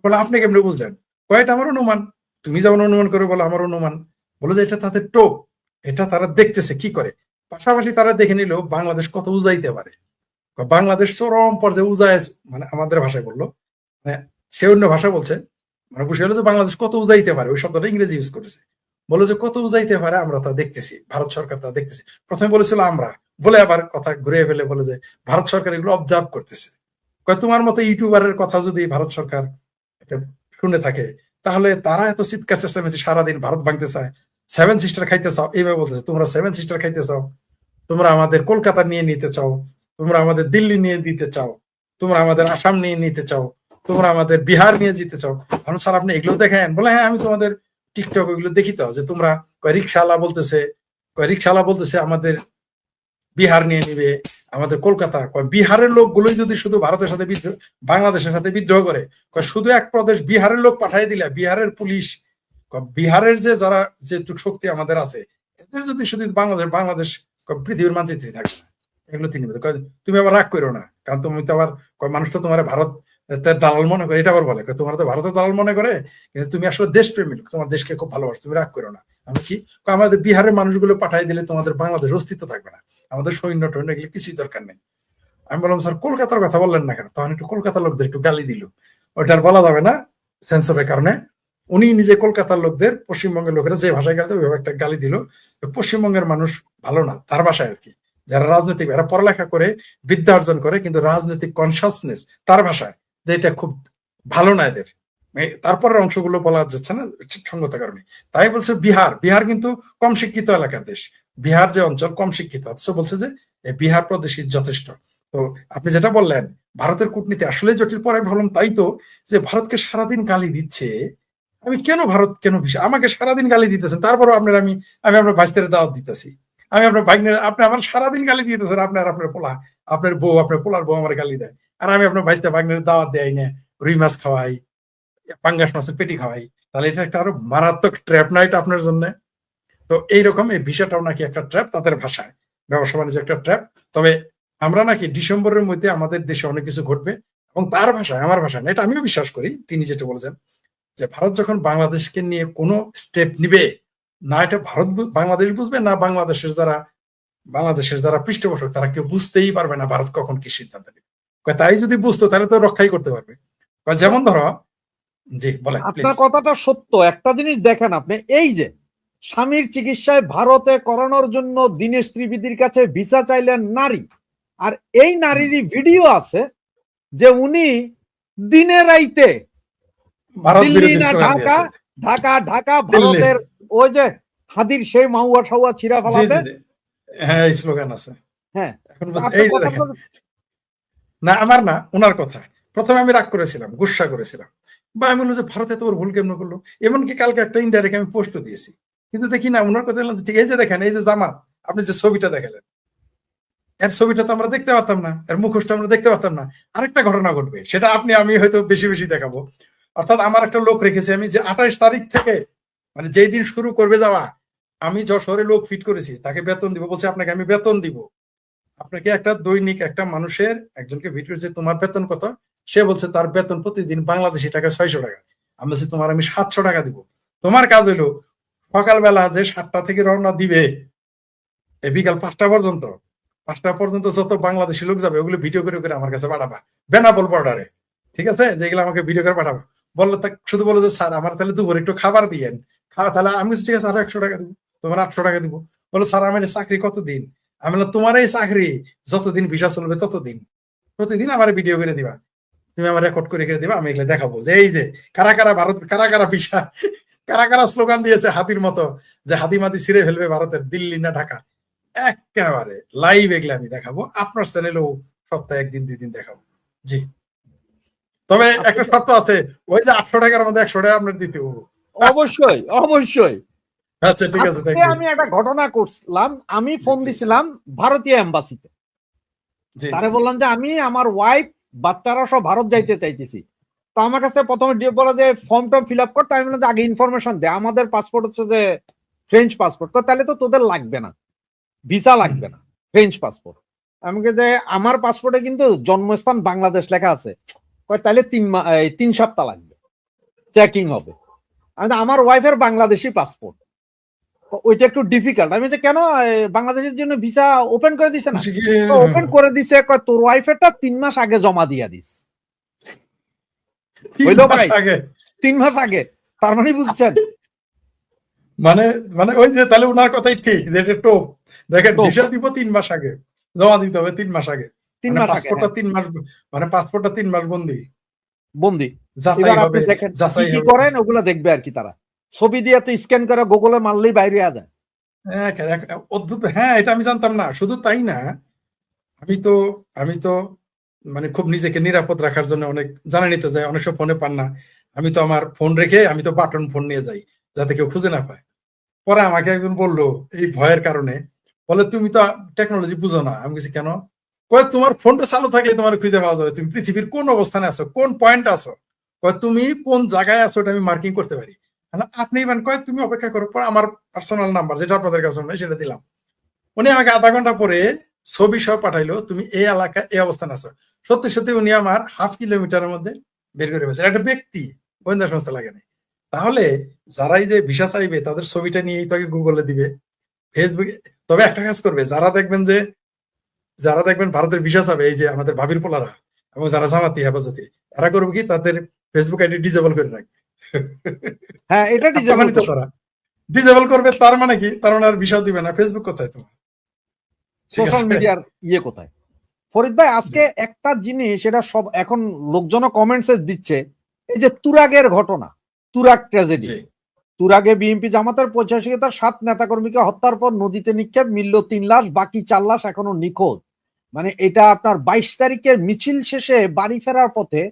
বলে আপনি কেমনি বুঝলেন? কয়টা আমার অনুমান, তুমি যেমন অনুমান করে বলো আমার অনুমান। বলো যে এটা তাদের টোপ, এটা তারা দেখতেছে কি করে। পাশাপাশি তারা দেখে নিল বাংলাদেশ কত উজাইতে পারে। বাংলাদেশ চরম পর্যায়ে উজায়, মানে আমাদের ভাষায় বললো, মানে সে অন্য ভাষা বলছে, মানে বুঝে হলো যে বাংলাদেশ কত উজাইতে পারে, ওই শব্দটা ইংরেজি ইউজ করেছে। বলো যে কত উজাইতে পারে আমরা তা দেখতেছি, ভারত সরকার তা দেখতেছি। প্রথমে বলেছিল আমরা, বলে আবার কথা ঘুরে ফেলে বলে যে ভারত সরকার এগুলো অবজার্ভ করতেছে। তোমার মতো ইউটিউবারের কথা যদি ভারত সরকার এটা শুনে থাকে, তাহলে তারা এত চিৎকার চেঁচামেচি সারাদিন ভারত ভাঙতে চায়, 7 সিস্টার খাইতে চাও, এইভাবে বলতেছে, তোমরা 7 সিস্টার খাইতে চাও, তোমরা আমাদের কলকাতা নিয়ে নিতে চাও, তোমরা আমাদের দিল্লি নিয়ে দিতে চাও, তোমরা আমাদের আসাম নিয়ে নিতে চাও, তোমরা আমাদের বিহার নিয়ে যেতে চাও। আমি স্যার আপনি এগুলো দেখেন? বলে হ্যাঁ আমি তোমাদের টিকটক এগুলো দেখি তো, যে তোমরা রিক্সাওয়ালা বলতেছে আমাদের বিহার নিয়ে নিবে, আমাদের কলকাতা। বিহারের লোকগুলোই যদি শুধু ভারতের সাথে বাংলাদেশের সাথে বিদ্রোহ করে, শুধু এক প্রদেশ বিহারের লোক পাঠিয়ে দিলে, বিহারের পুলিশ, বিহারের যে যারা যেটুক শক্তি আমাদের আছে, এদের যদি শুধু বাংলাদেশ পৃথিবীর মানচিত্রে থাকে না। এগুলো তিনি তুমি আবার রাগ করো না, কারণ তুমি তো আবার, মানুষ তো তোমার ভারত দালাল মনে করে, এটা আবার বলে তোমার তো ভারতের দালাল মনে করে, কিন্তু তুমি আসলে দেশপ্রেমী লোক, তোমার দেশকে খুব ভালোবাসো, তুমি রাগ করো না। আমি কি, আমাদের বিহারের মানুষগুলো পাঠাই দিলে তোমাদের বাংলাদেশ অস্তিত্ব থাকবে না, আমাদের সৈন্য টৈন্য এগুলো কিছুই দরকার নেই। আমি বললাম স্যার কলকাতার কথা বললেন না কেন? তখন একটু কলকাতার লোকদের একটু গালি দিল, ওইটার বলা যাবে না সেন্সরের কারণে। উনি নিজে কলকাতার লোকদের, পশ্চিমবঙ্গের লোকেরা যে ভাষায় গালি দেবে একটা গালি দিল। পশ্চিমবঙ্গের মানুষ ভালো না, তার ভাষায় আর কি, যারা রাজনৈতিক, এরা পড়ালেখা করে, বিদ্যা অর্জন করে, কিন্তু রাজনৈতিক কনসাসনেস তার ভাষায় যে এটা খুব ভালো না এদের, তারপরের অংশগুলো বলা যাচ্ছে না সঙ্গতের কারণে। তাই বলছে বিহার কিন্তু কম শিক্ষিত এলাকার দেশ, বিহার যে অঞ্চল কম শিক্ষিত, অথচ বলছে যে বিহার প্রদেশই যথেষ্ট। তো আপনি যেটা বললেন ভারতের কূটনীতি আসলে জটিল, পরে আমি ভাবলাম তাই তো, যে ভারতকে সারাদিন গালি দিচ্ছে, আমি কেন ভারত কেন ভিসা, আমাকে সারাদিন গালি দিতেছেন, তারপরও আপনার আমি আপনার ভাইস্তের দাওয়াত দিতেছি, আমি আপনার ভাগ্নের, আপনি আমার সারাদিন গালি দিতেছেন, আপনার পোলা, আপনার বউ, আপনার পোলার বউ আমার গালি দেয়, আর আমি আপনার ভাইস্তে ভাগ্নের দাওয়াত দেয় না, রুই মাছ খাওয়াই, পাঙ্গাস মাছের পেটি খাওয়াই। তাহলে এটা একটা আরো মারাত্মক ট্র্যাপ না এটা আপনার জন্য? তো এইরকম এই ভিসাটাও নাকি একটা ট্র্যাপ তাদের ভাষায়, ব্যবসা বাণিজ্য একটা ট্র্যাপ। তবে আমরা নাকি ডিসেম্বরের মধ্যে আমাদের দেশে অনেক কিছু ঘটবে, এবং তার ভাষায়, আমার ভাষায় না, এটা আমিও বিশ্বাস করি, তিনি যেটা বলেছেন যে ভারত যখন বাংলাদেশকে নিয়ে কোনো স্টেপ নিবে, না এটা বাংলাদেশ বুঝবে, না বাংলাদেশের যারা পৃষ্ঠপোষক তারা কেউ বুঝতেই পারবে না ভারত কখন কি সিদ্ধান্ত নেবে। তাই যদি বুঝতো তাহলে তো রক্ষাই করতে পারবে। যেমন ধরো, জি বলেন প্লিজ। আপনার কথাটা সত্য। একটা জিনিস দেখেন আপনি, এই যে স্বামীর চিকিৎসায় ভারতে করানোর জন্য দীনেশ ত্রিবেদীর কাছে ভিসা চাইলেন নারী, আর এই নারীরই ভিডিও আছে যে উনি দিনে রাইতে ভারত দিল্লি বিরোধী না স্লোগান ঢাকা, দিয়েছে। ঢাকা ঢাকা দিল্লি, ভারতের ওই যে হাদির সেই মাউয়া ঠাউয়া ছিঁড়া জি ফেলাবে। জি জি, হ্যাঁ এই স্লোগান আছে। হ্যাঁ, এখন আপনার এই যে কথা দেখেন, না আমার না ওনার কথা, প্রথমে আমি রাগ করেছিলাম, গুসা করেছিলাম, বা আমি বললাম যে ভারত এত বড় ভুল কেমন করলো। এমনকি কালকে একটা ইনডাইরেক্ট আমি পোস্টও দিয়েছি, কিন্তু দেখি না ওনার কথা বললাম ঠিক। এই যে দেখেন, এই যে জামাত, আপনি যে ছবিটা দেখালেন, এর ছবিটা তো আমরা দেখতে পারতাম না, এর মুখোশটা আমরা দেখতে পারতাম না। আরেকটা ঘটনা ঘটবে, সেটা আমি হয়তো বেশি বেশি দেখাবো। অর্থাৎ আমার একটা লোক রেখেছি আমি, যে 28 তারিখ থেকে, মানে যেই দিন শুরু করবে যাওয়া, আমি যশোরে লোক ফিট করেছি, তাকে বেতন দিব, বলছে আপনাকে আমি বেতন দিব। আপনাকে একটা দৈনিক একটা মানুষের একজনকে ভিডিও, যে তোমার বেতন কত, সে বলছে তার বেতন প্রতিদিন বাংলাদেশি টাকা 600 টাকা। আমি বলছি তোমার আমি 700 টাকা দিব। তোমার কাজ হইলো সকালবেলা যে 7টা থেকে রওনা দিবে, বিকাল 5টা পর্যন্ত যত বাংলাদেশি লোক যাবে ওগুলো ভিডিও করে করে আমার কাছে পাঠাবা, বেনাপোল বর্ডারে। ঠিক আছে, যেগুলো আমাকে ভিডিও করে পাঠাবা। বললো তা শুধু বলো যে স্যার আমার তাহলে দুপুরে একটু খাবার দিয়েন, খাওয়া তাহলে আমি বলছি, ঠিক আছে আরো 100 টাকা দিব, তোমার 800 টাকা দিব। বলো স্যার আমার এই চাকরি কতদিন? আমি বললাম তোমার এই চাকরি যতদিন ভিসা চলবে ততদিন, প্রতিদিন আমার ভিডিও করে দিবা, তুমি আমার রেকর্ড করে দিবা, আমি এগুলো দেখাবো যে এই যে কারা কারা ভারত, কারা কারা ভিসা, কারা কারা স্লোগান দিয়েছে হাতির মতো, যে হাতি মাতি ছিঁড়ে ফেলবে ভারতের, দিল্লি না ঢাকা। একেবারে লাইভ এগুলো আমি দেখাবো, আপনার চ্যানেলেও সপ্তাহে 1 দিন 2 দিন দেখাবো। জি, তবে একটা শর্ত আছে, ওই যে 800 টাকার মধ্যে 100 টাকা আপনার দিতে হবে। অবশ্যই অবশ্যই। আচ্ছা ঠিক আছে, আজকে থ্যাংক ইউ। আমি একটা ঘটনা করছিলাম, আমি জি ফোন প্লিজ। দিছিলাম ভারতীয় এম্বাসিতে। জি জি তারে জি বললাম যে আমি আমার ওয়াইফ বাচ্চারা সব ভারত যাইতে চাইতেছি। তো আমার কাছে প্রথমে বলা যে ফর্ম টর্ম ফিল আপ করতে। আমি বললাম যে আগে ইনফরমেশন দে, আমাদের পাসপোর্ট হচ্ছে যে ফ্রেঞ্চ পাসপোর্ট, তো তাহলে তো তোদের লাগবে না, ভিসা লাগবে না, ফ্রেঞ্চ পাসপোর্ট। আমাকে যে আমার পাসপোর্টে কিন্তু জন্মস্থান বাংলাদেশ লেখা আছে। তাহলে 3 সপ্তাহ লাগবে, চেকিং হবে। আমি আমার ওয়াইফের বাংলাদেশি পাসপোর্ট, ওইটা একটু ডিফিকাল্ট। আমি যে কেন বাংলাদেশের জন্য ভিসা ওপেন করে দিছে না? ওপেন করে দিছে, তোর ওয়াইফেরটা 3 মাস আগে জমা দিয়া দিস। 3 হইলো মাস ভাই, আগে? 3 মাস আগে। তার মানে বুঝছেন? মানে মানে ওই যে তাহলে ওনার কথাই ঠিক, যে এটা টোপ। দেখেন তো ভিসা দিব 3 মাস আগে, জমা দিতে হবে 3 মাস আগে। তিন মানে মাস আগে পাসপোর্টটা হ্যাঁ, 3 মাস, মানে পাসপোর্টটা 3 মাস বন্দি, বন্দি। যাচাই এবার আপনি হবে, দেখেন কি যাচাই কি হবে। করেন, ওগুলা দেখবে আর কি। তারা ছবি দিয়ে তো স্ক্যান করে গুগলে মারলেই বাইরে আ যায়। অদ্ভুত, হ্যাঁ এটা আমি জানতাম না। শুধু তাই না, আমি তো আমি তো মানে খুব নিজেকে নিরাপদ রাখার জন্য অনেক, জানেনই তো, যায় অনেক সময় ফোনে পান না, আমি তো আমার ফোন রেখে আমি তো বাটন ফোন নিয়ে যাই, যাতে কেউ খুঁজে না পায়। পরে আমাকে একজন বললো এই ভয়ের কারণে, বলে তুমি তো টেকনোলজি বুঝো না। আমি বলছি কেন? কয় তোমার ফোনটা চালু থাকলে তোমার খুঁজে পাওয়া যাবে, তুমি পৃথিবীর কোন অবস্থানে আছো, কোন পয়েন্ট আছো, কয় তুমি কোন জায়গায় আছো এটা আমি মার্কিং করতে পারি। আপনি ইভেন কয় তুমি অপেক্ষা করো, পর আমার পার্সোনাল নাম্বার যেটা আপনাদের কাছে নেই সেটা দিলাম। উনি আমাকে আধা ঘন্টা পরে ছবি সহ পাঠাইলো, তুমি এই এলাকায় এই অবস্থান আছো। সত্যি সত্যি উনি আমার হাফ কিলোমিটারের মধ্যে বের করে ফেলছে, একটা ব্যক্তি, গোয়েন্দা সংস্থা লাগে না। তাহলে যারাই যে ভিসা চাইবে তাদের ছবিটা নিয়েই তো আগে গুগলে দিবে, ফেসবুকে। তবে একটা কাজ করবে, যারা দেখবেন ভারতের ভিসা চাবে, এই যে আমাদের ভাবির পোলারা এবং যারা জামাতি হেফাজতি, এরা করবে কি, তাদের ফেসবুক আইডি ডিসেবল করে রাখবে। হ্যাঁ, এটা আর ডিজেবল তখনই তো করবে। তারা ডিসেবল করবে, তার মানে কি, তার মানে আর ভিসা দিবে না, ফেসবুক কোথায় তোমার? ঠিক সোশ্যাল আছে। মিডিয়ার কোথায়? ফরিদ ভাই, জি আজকে একটা জিনিস, এটা সব এখন লোকজন কমেন্টস দিচ্ছে, এই যে তুরাগের ঘটনা, তুরাগ ট্র্যাজেডি। জি তুরাগে বিএনপি জামাতের 85 নেতাকর্মীকে হত্যার পর নদীতে নিক্ষেপ, মিলল 3 লাশ, বাকি 4 লাশ এখনো নিখোঁজ। মানে এটা আপনার 22 তারিখের মিছিল শেষে বাড়ি ফেরার পথে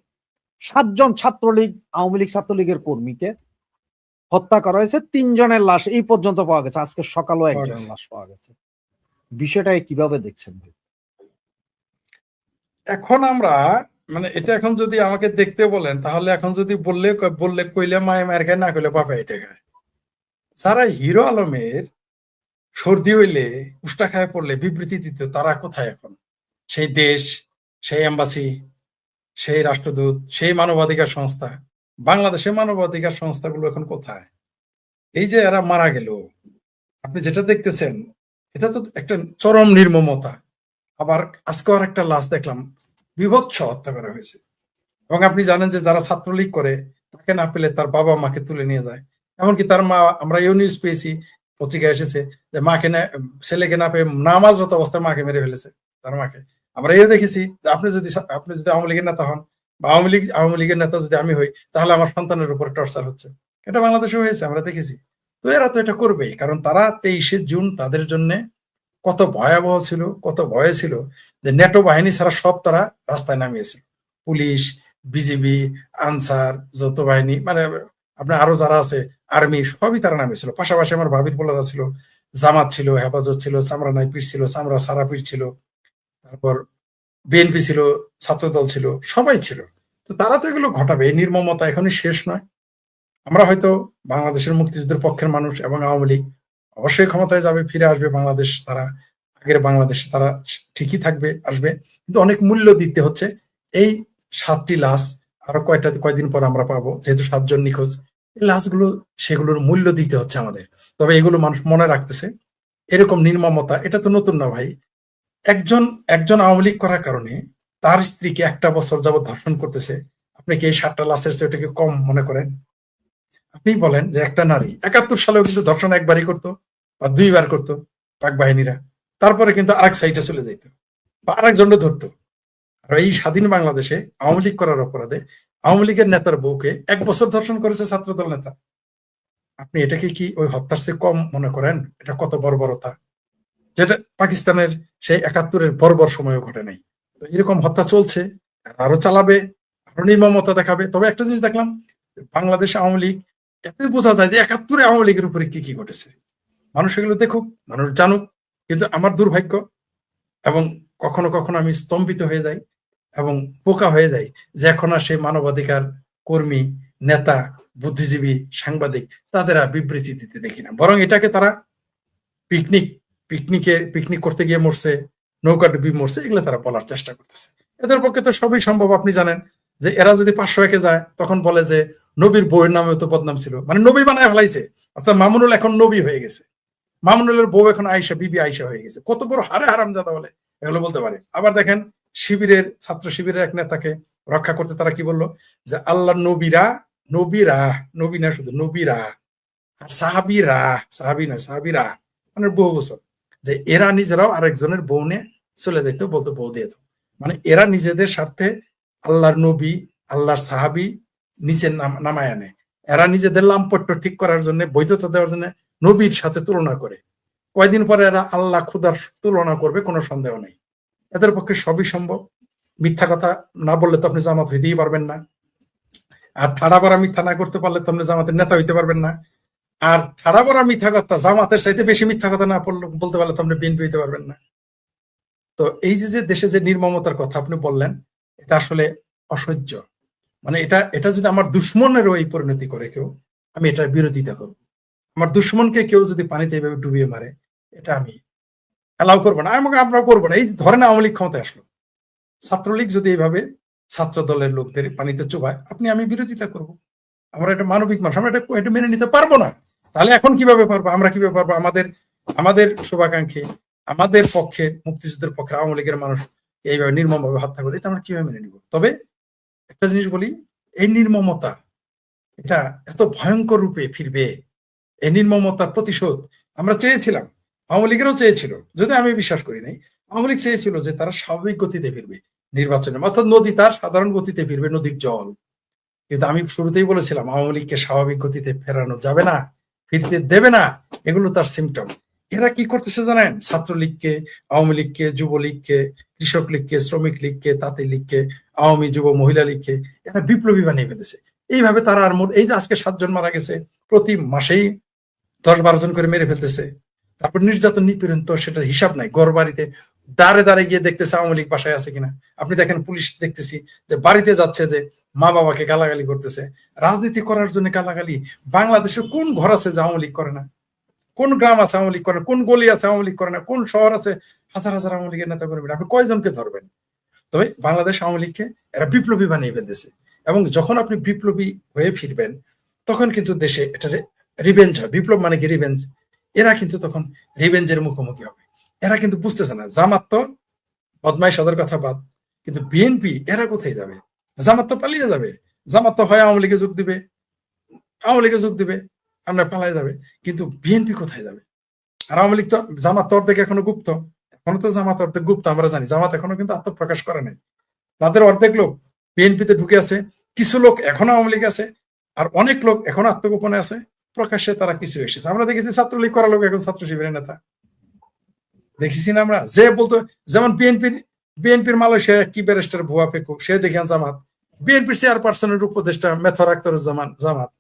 7 জন ছাত্রলীগ, আওয়ামী লীগ, ছাত্রলীগের কর্মীকে হত্যা করা হয়েছে। 3 জনের লাশ এই পর্যন্ত পাওয়া গেছে, আজকে সকালেও পাওয়া একজনের গেছে। লাশ পাওয়া গেছে। বিষয়টাকে কিভাবে দেখছেন? এখন আমরা, মানে এটা এখন যদি আমাকে দেখতে বলেন, তাহলে এখন যদি বললে কইলে মায়ে মায়ের খায়, না কইলে বাপে এটা খায়। যারা হিরো আলমের সর্দি হইলে, উষ্টা খায় পড়লে বিবৃতি দিত, তারা কোথায় এখন? সেই দেশ, সেই এম্বাসি, সেই রাষ্ট্রদূত, সেই মানবাধিকার সংস্থা, বাংলাদেশের মানবাধিকার সংস্থাগুলো এখন কোথায়? এই যে এরা মারা গেল, আপনি যেটা দেখতেছেন এটা তো একটা চরম নির্মমতা। আবার আজকে আর একটা লাশ দেখলাম, বিভৎস হত্যা করা হয়েছে। এবং আপনি জানেন যে যারা ছাত্রলীগ করে তাকে না পেলে তার বাবা মাকে তুলে নিয়ে যায়। এমনকি তার মা, আমরা এই নিউজ পেয়েছি, পত্রিকায় এসেছে যে মাকে ছেলেকে না পেয়ে নামাজরত অবস্থায় মাকে মেরে ফেলেছে, তার মাকে। আমরা এও দেখেছি যে আপনি যদি আওয়ামী লীগের নেতা হন বা আওয়ামী লীগের নেতা যদি আমি হই, তাহলে আমার সন্তানের উপর টর্চার হচ্ছে। এটা বাংলাদেশে হয়েছে, আমরা দেখেছি। তো এরা তো এটা করবেই, কারণ তারা 23শে জুন তাদের জন্য কত ভয়াবহ ছিল, কত ভয়ে ছিল যে নেটো বাহিনী ছাড়া সব তারা রাস্তায় নামিয়েছিল। পুলিশ, বিজিবি, আনসার, যৌথ বাহিনী, মানে আপনার আরো যারা আছে, আর্মি, সবই তারা নামিয়েছিল। পাশাপাশি আমার ভাবির পোলারা ছিল, জামাত ছিল, হেফাজত ছিল, চামড়া নাই পীর ছিল, চামড়া সারা পীর ছিল, তারপর বিএনপি ছিল, ছাত্রদল ছিল, সবাই ছিল। তো তারা তো এগুলো ঘটাবে, এই নির্মমতা এখনই শেষ নয়। আমরা হয়তো বাংলাদেশের মুক্তিযুদ্ধের পক্ষের মানুষ এবং আওয়ামী লীগ অবশ্যই ক্ষমতায় যাবে, ফিরে আসবে বাংলাদেশ, তারা আগের বাংলাদেশ তারা ঠিকই থাকবে, আসবে, কিন্তু অনেক মূল্য দিতে হচ্ছে। এই 7টি লাশ আরো কয়দিন পর আমরা পাবো, যেহেতু 7 জন নিখোঁজ, এই লাশগুলো, সেগুলোর মূল্য দিতে হচ্ছে আমাদের। তবে এগুলো মানুষ মনে রাখতেছে। এরকম নির্মমতা এটা তো নতুন না ভাই। একজন একজন আওয়ামী লীগ করার কারণে তার স্ত্রীকে 1টা বছর যাবত ধর্ষণ করতেছে। আপনি কি এই 7টা লাশের চেয়ে এটাকে কম মনে করেন? আপনি বলেন যে একটা নারী 71 সালেও কিন্তু ধর্ষণ একবারই করতো বা 2বার করতো পাক বাহিনীরা, তারপরে কিন্তু আরেক সাইডে চলে যেত বা আরেকজনকে ধরতো। আর এই স্বাধীন বাংলাদেশে আওয়ামী লীগ করার অপরাধে আওয়ামী লীগের নেতার বউকে 1 বছর ধর্ষণ করেছে ছাত্রদল নেতা। আপনি এটাকে কি ওই হত্যার চেয়ে কম মনে করেন? এটা কত বর্বরতা, যেটা পাকিস্তানের সেই 71-এর বর্বর সময়ও ঘটে নাই। তো এরকম হত্যা চলছে, আরো চালাবে, আরো নির্মমতা দেখাবে। তবে একটা জিনিস দেখলাম, বাংলাদেশ আওয়ামী লীগ, এতে বোঝা যায় যে 71-এ আওয়ামী লীগের উপরে কি কি ঘটেছে। মানুষ এগুলো দেখুক, মানুষ জানুক। কিন্তু আমার দুর্ভাগ্য, এবং কখনো কখনো আমি স্তম্ভিত হয়ে যাই এবং বোকা হয়ে যাই, যে এখন আর সেই মানবাধিকার কর্মী, নেতা, বুদ্ধিজীবী, সাংবাদিক তাদের আর বিবৃতি দিতে দেখি না। বরং এটাকে তারা পিকনিক করতে গিয়ে মরছে, নৌকা ডুবি মরছে, এগুলো তারা বলার চেষ্টা করতেছে। এদের পক্ষে তো সবই সম্ভব। আপনি জানেন যে এরা যদি 500 যায় তখন বলে যে নবীর বউয়ের নামেও তো বদনাম ছিল, মানে নবী বানায় ফেলাইছে। অর্থাৎ মামুনুল এখন নবী হয়ে গেছে, মামুনুলের বউ এখন আয়েশা, বিবি আয়েশা হয়ে গেছে। কত বড় হারে হারামজাদা বলে এগুলো বলতে পারে। আবার দেখেন ছাত্র শিবিরের এক নেতাকে রক্ষা করতে তারা কি বললো, যে আল্লাহ নবীরা, নবীরা, নবী না শুধু নবীরা, আর সাহাবিরা, সাহাবি না সাহাবিরা, মানে বহু বছর, যে এরা নিজেরাও আরেকজনের বউ নিয়ে চলে যেত, বলতো বউ দিয়ে দাও। মানে এরা নিজেদের স্বার্থে আল্লাহর নবী, আল্লাহর সাহাবি নিচে নামায় আনে। এরা নিজেদের লাম্পট্য ঠিক করার জন্য, বৈধতা দেওয়ার জন্য নবীর সাথে তুলনা করে। কয়দিন পরে এরা আল্লাহ খুদার তুলনা করবে, কোনো সন্দেহ নেই। এদের পক্ষে সবই সম্ভব। মিথ্যা কথা না বললে তো আপনি জামাত হইতেই পারবেন না, আর ঠাড়া পড়া মিথ্যা না করতে পারলে তো আপনি জামাতের নেতা হইতে পারবেন না। আর ঠাড়া পড়া মিথ্যা কথা, জামাতের চাইতে বেশি মিথ্যা কথা না বলতে পারলে তো আপনি বিএনপি হইতে পারবেন না। তো এই যে দেশে যে নির্মমতার কথা আপনি বললেন, এটা আসলে অসহ্য। মানে এটা এটা যদি আমার দুশ্মনেরও এই পরিণতি করে কেউ, আমি এটার বিরোধিতা করব। আমার দুশ্মনকে কেউ যদি পানিতে এইভাবে ডুবিয়ে মারে, এটা আমি অ্যালাউ করবো না, আমাকে আমরা করবো না। এই ধরেন আওয়ামী লীগ ক্ষমতায় আসলো, ছাত্রলীগ যদি এইভাবে ছাত্র দলের লোকদের পানিতে চুবায়, আমি বিরোধিতা করব। আমরা এটা মানবিক মানুষ, আমরা এটা মেনে নিতে পারবো না। তাহলে এখন কিভাবে পারবো, আমরা কিভাবে পারবো? আমাদের আমাদের শুভাকাঙ্ক্ষী, আমাদের পক্ষে, মুক্তিযুদ্ধের পক্ষে আওয়ামী লীগের মানুষ এইভাবে নির্মমভাবে হত্যা করে, এটা আমরা কিভাবে মেনে নিব? তবে একটা জিনিস বলি, এই নির্মমতা এটা এত ভয়ঙ্কর রূপে ফিরবে, এই নির্মমতার প্রতিশোধ আমরা চেয়েছিলাম, আওয়ামী লীগেরও চেয়েছিল, যদি আমি বিশ্বাস করি নাই। আওয়ামী লীগ চেয়েছিল যে তারা স্বাভাবিক গতিতে ফিরবে নির্বাচনে, অর্থাৎ নদী তার সাধারণ গতিতে ফিরবে, নদীর জল। কিন্তু আমি শুরুতেই বলেছিলাম আওয়ামী লীগকে স্বাভাবিক গতিতে ফেরানো যাবে না, ফিরতে দেবে না। এগুলো তার সিমটম। এরা কি করতেছে জানেন? ছাত্রলীগকে, আওয়ামী লীগকে, যুবলীগকে, কৃষক লীগকে, শ্রমিক লীগকে, তাঁতি লীগকে, আওয়ামী যুব মহিলা লীগকে এরা বিপ্লবী বানিয়ে ফেলেছে। এইভাবে তারা আর এই যে আজকে 7 জন মারা গেছে, প্রতি মাসেই 10-12 জন করে মেরে ফেলতেছে। তারপর নির্যাতন, নিপীড়ন, তো সেটার হিসাব নাই। ঘর বাড়িতে দাঁড়ে দাঁড়ে গিয়ে দেখতেছে আওয়ামী লীগ বাসায় আছে কিনা। আপনি দেখেন পুলিশ দেখতেছি যে বাড়িতে যাচ্ছে, যে মা বাবাকে গালাগালি করতেছে। রাজনীতি করার জন্য গালাগালি। বাংলাদেশে কোন ঘর আছে যে আওয়ামী লীগ করে না? কোন গ্রাম আছে আওয়ামী লীগ করে না? কোন গলি আছে আওয়ামী লীগ করে না? কোন শহর আছে হাজার হাজার আওয়ামী লীগের নেতা কর্মীরা? আপনি কয়জনকে ধরবেন? তবে বাংলাদেশ আওয়ামী লীগকে এরা বিপ্লবী বানিয়ে ফেলতেছে। এবং যখন আপনি বিপ্লবী হয়ে ফিরবেন, তখন কিন্তু দেশে এটা রিভেঞ্জ হয়। বিপ্লব মানে কি? রিভেঞ্জ। এরা কিন্তু তখন রিভেঞ্জের মুখোমুখি হবে। এরা কিন্তু বুঝতেছে না, জামাত তো বদমাইশ ওদের কথা বাদ, কিন্তু বিএনপি এরা কোথায় যাবে? জামাত তো পালিয়ে যাবে, জামাত তো হয় আওয়ামী লীগে যোগ দিবে, আওয়ামী লীগে যোগ দিবে, আমরা পালাই যাবে, কিন্তু বিএনপি কোথায় যাবে? আর আওয়ামী লীগ তো, জামাত তো অর্ধেক এখনো গুপ্ত, এখনো তো জামাত অর্ধেক গুপ্ত, আমরা জানি জামাত এখনো কিন্তু আত্মপ্রকাশ করে নাই। তাদের অর্ধেক লোক বিএনপিতে ঢুকে আছে, কিছু লোক এখনো আওয়ামী লীগ আছে, আর অনেক লোক এখনো আত্মগোপনে আছে, প্রকাশ্যে তারা কিছু এসেছে। আমরা দেখেছি ছাত্রলীগ করা লোক এখন ছাত্র শিবিরের নেতা, দেখেছি না আমরা? যে বলতো, যেমন বিএনপির মালয়েশিয়া কি ব্যারিস্টার ভুয়া পেকু, সে দেখেন জামাত। বিএনপির চেয়ারপারসনের উপদেষ্টা মেথর আখতারুজ্জামান জামাত।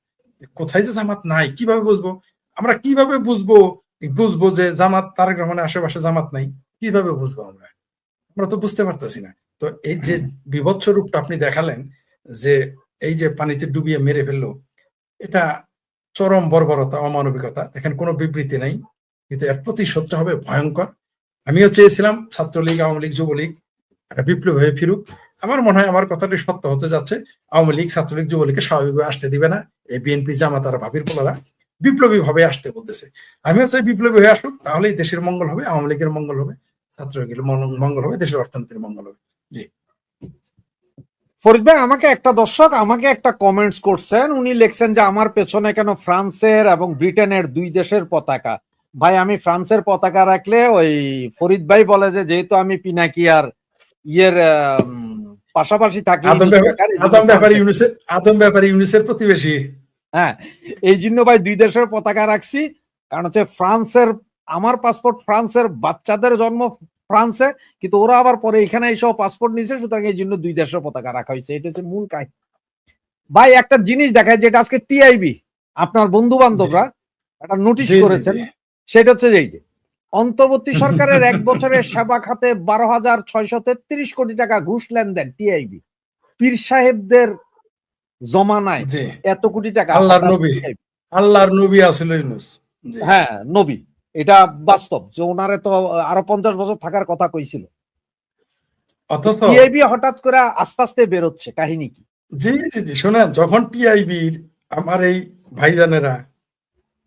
কোথায় যে জামাত নাই কিভাবে বুঝবো? আমরা কিভাবে বুঝবো যে জামাত, তারেক রহমানের আশেপাশে জামাত নাই? কিভাবে বুঝবো আমরা? আমরা তো বুঝতে পারতেছি না। তো এই যে বিভৎস রূপটা আপনি দেখালেন, যে এই যে পানিতে ডুবিয়ে মেরে ফেললো, এটা চরম বর্বরতা, অমানবিকতা, এখানে কোনো বিবৃতি নাই, কিন্তু এর প্রতিশোধটা হবে ভয়ঙ্কর। আমিও চেয়েছিলাম ছাত্রলীগ, আওয়ামী লীগ, যুবলীগ বিপ্লব হয়ে ফিরুক। আমার মনে হয় আমার কথাটি সত্য হতে যাচ্ছে। আওয়ামী লীগ, ছাত্রলীগ, যুবলীগকে স্বাভাবিকভাবে আসতে দিবে না এই বিএনপি, জামাত আর ভাবির পোলারা বিপ্লবী ভাবে আসতে বলতেছে। আমিও চাই বিপ্লবী হয়ে আসুক, তাহলেই দেশের মঙ্গল হবে, আওয়ামী লীগের মঙ্গল হবে, ছাত্রলীগের মঙ্গল হবে, দেশের অর্থনীতির মঙ্গল হবে। জি ফরিদ ভাই, আমাকে একটা দর্শক আমাকে একটা কমেন্টস করছেন, উনি লিখছেন যে আমার পেছনে কেন ফ্রান্সের এবং ব্রিটেনের দুই দেশের পতাকা? ভাই, আমি ফ্রান্সের পতাকা রাখলে ওই ফরিদ ভাই বলে যে যেহেতু আমি পিনাকি আর ইয়ের পাশাপাশি থাকি, আদম ব্যাপারী ইউনিসের প্রতিবেশী। হ্যাঁ, এই জন্য ভাই দুই দেশের পতাকা রাখছি। কারণ হচ্ছে ফ্রান্সের, আমার পাসপোর্ট ফ্রান্সের, বাচ্চাদের জন্ম ফ্রান্সে, কিন্তু ওরা আবার পরে এখানে এসব পাসপোর্ট নিছে, সুতরাং এই জন্য দুই দেশের পতাকা রাখা হয়েছে। এটা হচ্ছে মূল কাহিনী। ভাই, একটা জিনিস দেখায়, যেটা আজকে টিআইবি আপনার বন্ধু বান্ধবরা একটা নোটিশ করেছেন, সেটা হচ্ছে এই যে অন্তর্বর্তী সরকারের 1 বছরের সেবা খাতে 12,633 কোটি টাকা ঘুষ লেনদেন টিআইবি। পীর সাহেবদের জমানায় এত কোটি টাকা। আল্লাহর নবী আসল ইউনূস। হ্যাঁ, নবী, এটা বাস্তব যে ওনারে তো আরো 50 বছর থাকার কথা কইছিল। অথচ টিআইবি হঠাৎ করে আস্তে আস্তে বেরোচ্ছে, কাহিনী কি? জি জি জি, শোনেন, যখন টিআইবির আমার এই ভাইজানেরা,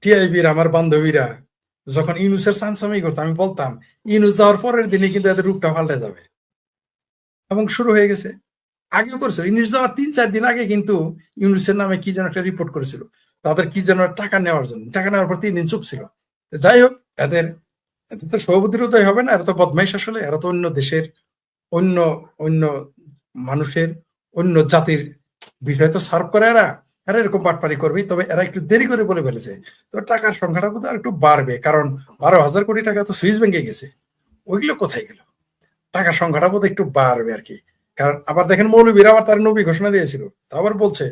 টিআইবির আমার বান্ধবীরা যখন ইউনুসের সামসামি করতো, আমি বলতাম ইউনুস যাওয়ার পরের দিনে কিন্তু এদের রূপটা পাল্টে যাবে, এবং শুরু হয়ে গেছে। আগে করেছিল, ইউনুস যাওয়ার 3-4 দিন আগে কিন্তু ইউনুসের নামে কি যেন একটা রিপোর্ট করেছিল, তাদের কি যেন টাকা নেওয়ার জন্য। টাকা নেওয়ার পর 3 দিন চুপ ছিল। যাই হোক, এদের তো সভাপতির উদয় হবে না, এরা তো বদমাইশ আসলে, এরা তো অন্য দেশের, অন্য অন্য মানুষের, অন্য জাতির বিষয় তো সার্ভ করে এরা। এরা এরকম বাটপারি করবে, তবে এরা একটু দেরি করে বলে ফেলেছে। তো টাকার সংখ্যাটা বোধহয় একটু বাড়বে, কারণ 12,000 কোটি টাকা তো সুইস ব্যাংকে গেছে, ওইগুলো কোথায় গেল? টাকার সংখ্যাটা বোধহয় একটু বাড়বে আর কি। কারণ আবার দেখেন, মৌলবীরা আবার তার নবী ঘোষণা দিয়েছিল, আবার বলছে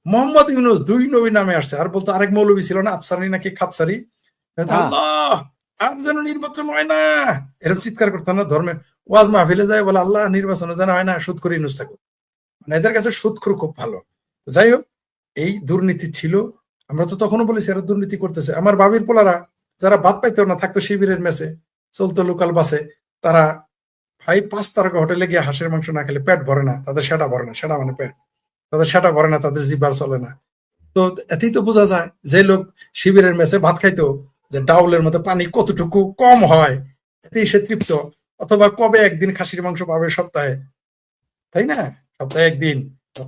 মোহাম্মদ ইউনুস 2 নবী নামে আসছে। আর বলতো আরেক মৌলবী ছিল না, আফসারি নাকি খাপসারি, আল্লাহ আর যেন নির্বাচন হয় না, এরকম চিৎকার করতো না। ধর্মের ওয়াজ মাহফিলে যায় বলে আল্লাহ নির্বাচনে যেন হয় না, সুদ করে ইউনুস থাকুক। মানে এদের কাছে সুদখোর খুব ভালো। যাই হোক, এই দুর্নীতি ছিল, আমরা তো তখনও বলেছি এরা দুর্নীতি করতেছে। আমার বাবির পোলারা যারা ভাত পাইতো না, থাকতো শিবিরের মেসে, চলতো লোকাল বাসে, তারা ভাই 5 তারকা হোটেলে গিয়ে হাঁসের মাংস না খেলে পেট ভরে না, তাদের সেটা ভরে না, সেটা মানে পেট, তাদের সেটা ভরে না, তাদের জিবার চলে না। তো এতেই তো বোঝা যায় যে লোক শিবিরের মেসে ভাত খাইতো, যে ডাউলের মধ্যে পানি কতটুকু কম হয়, এতেই সে তৃপ্ত। অথবা কবে একদিন খাসির মাংস পাবে সপ্তাহে, তাই না? সপ্তাহে একদিন,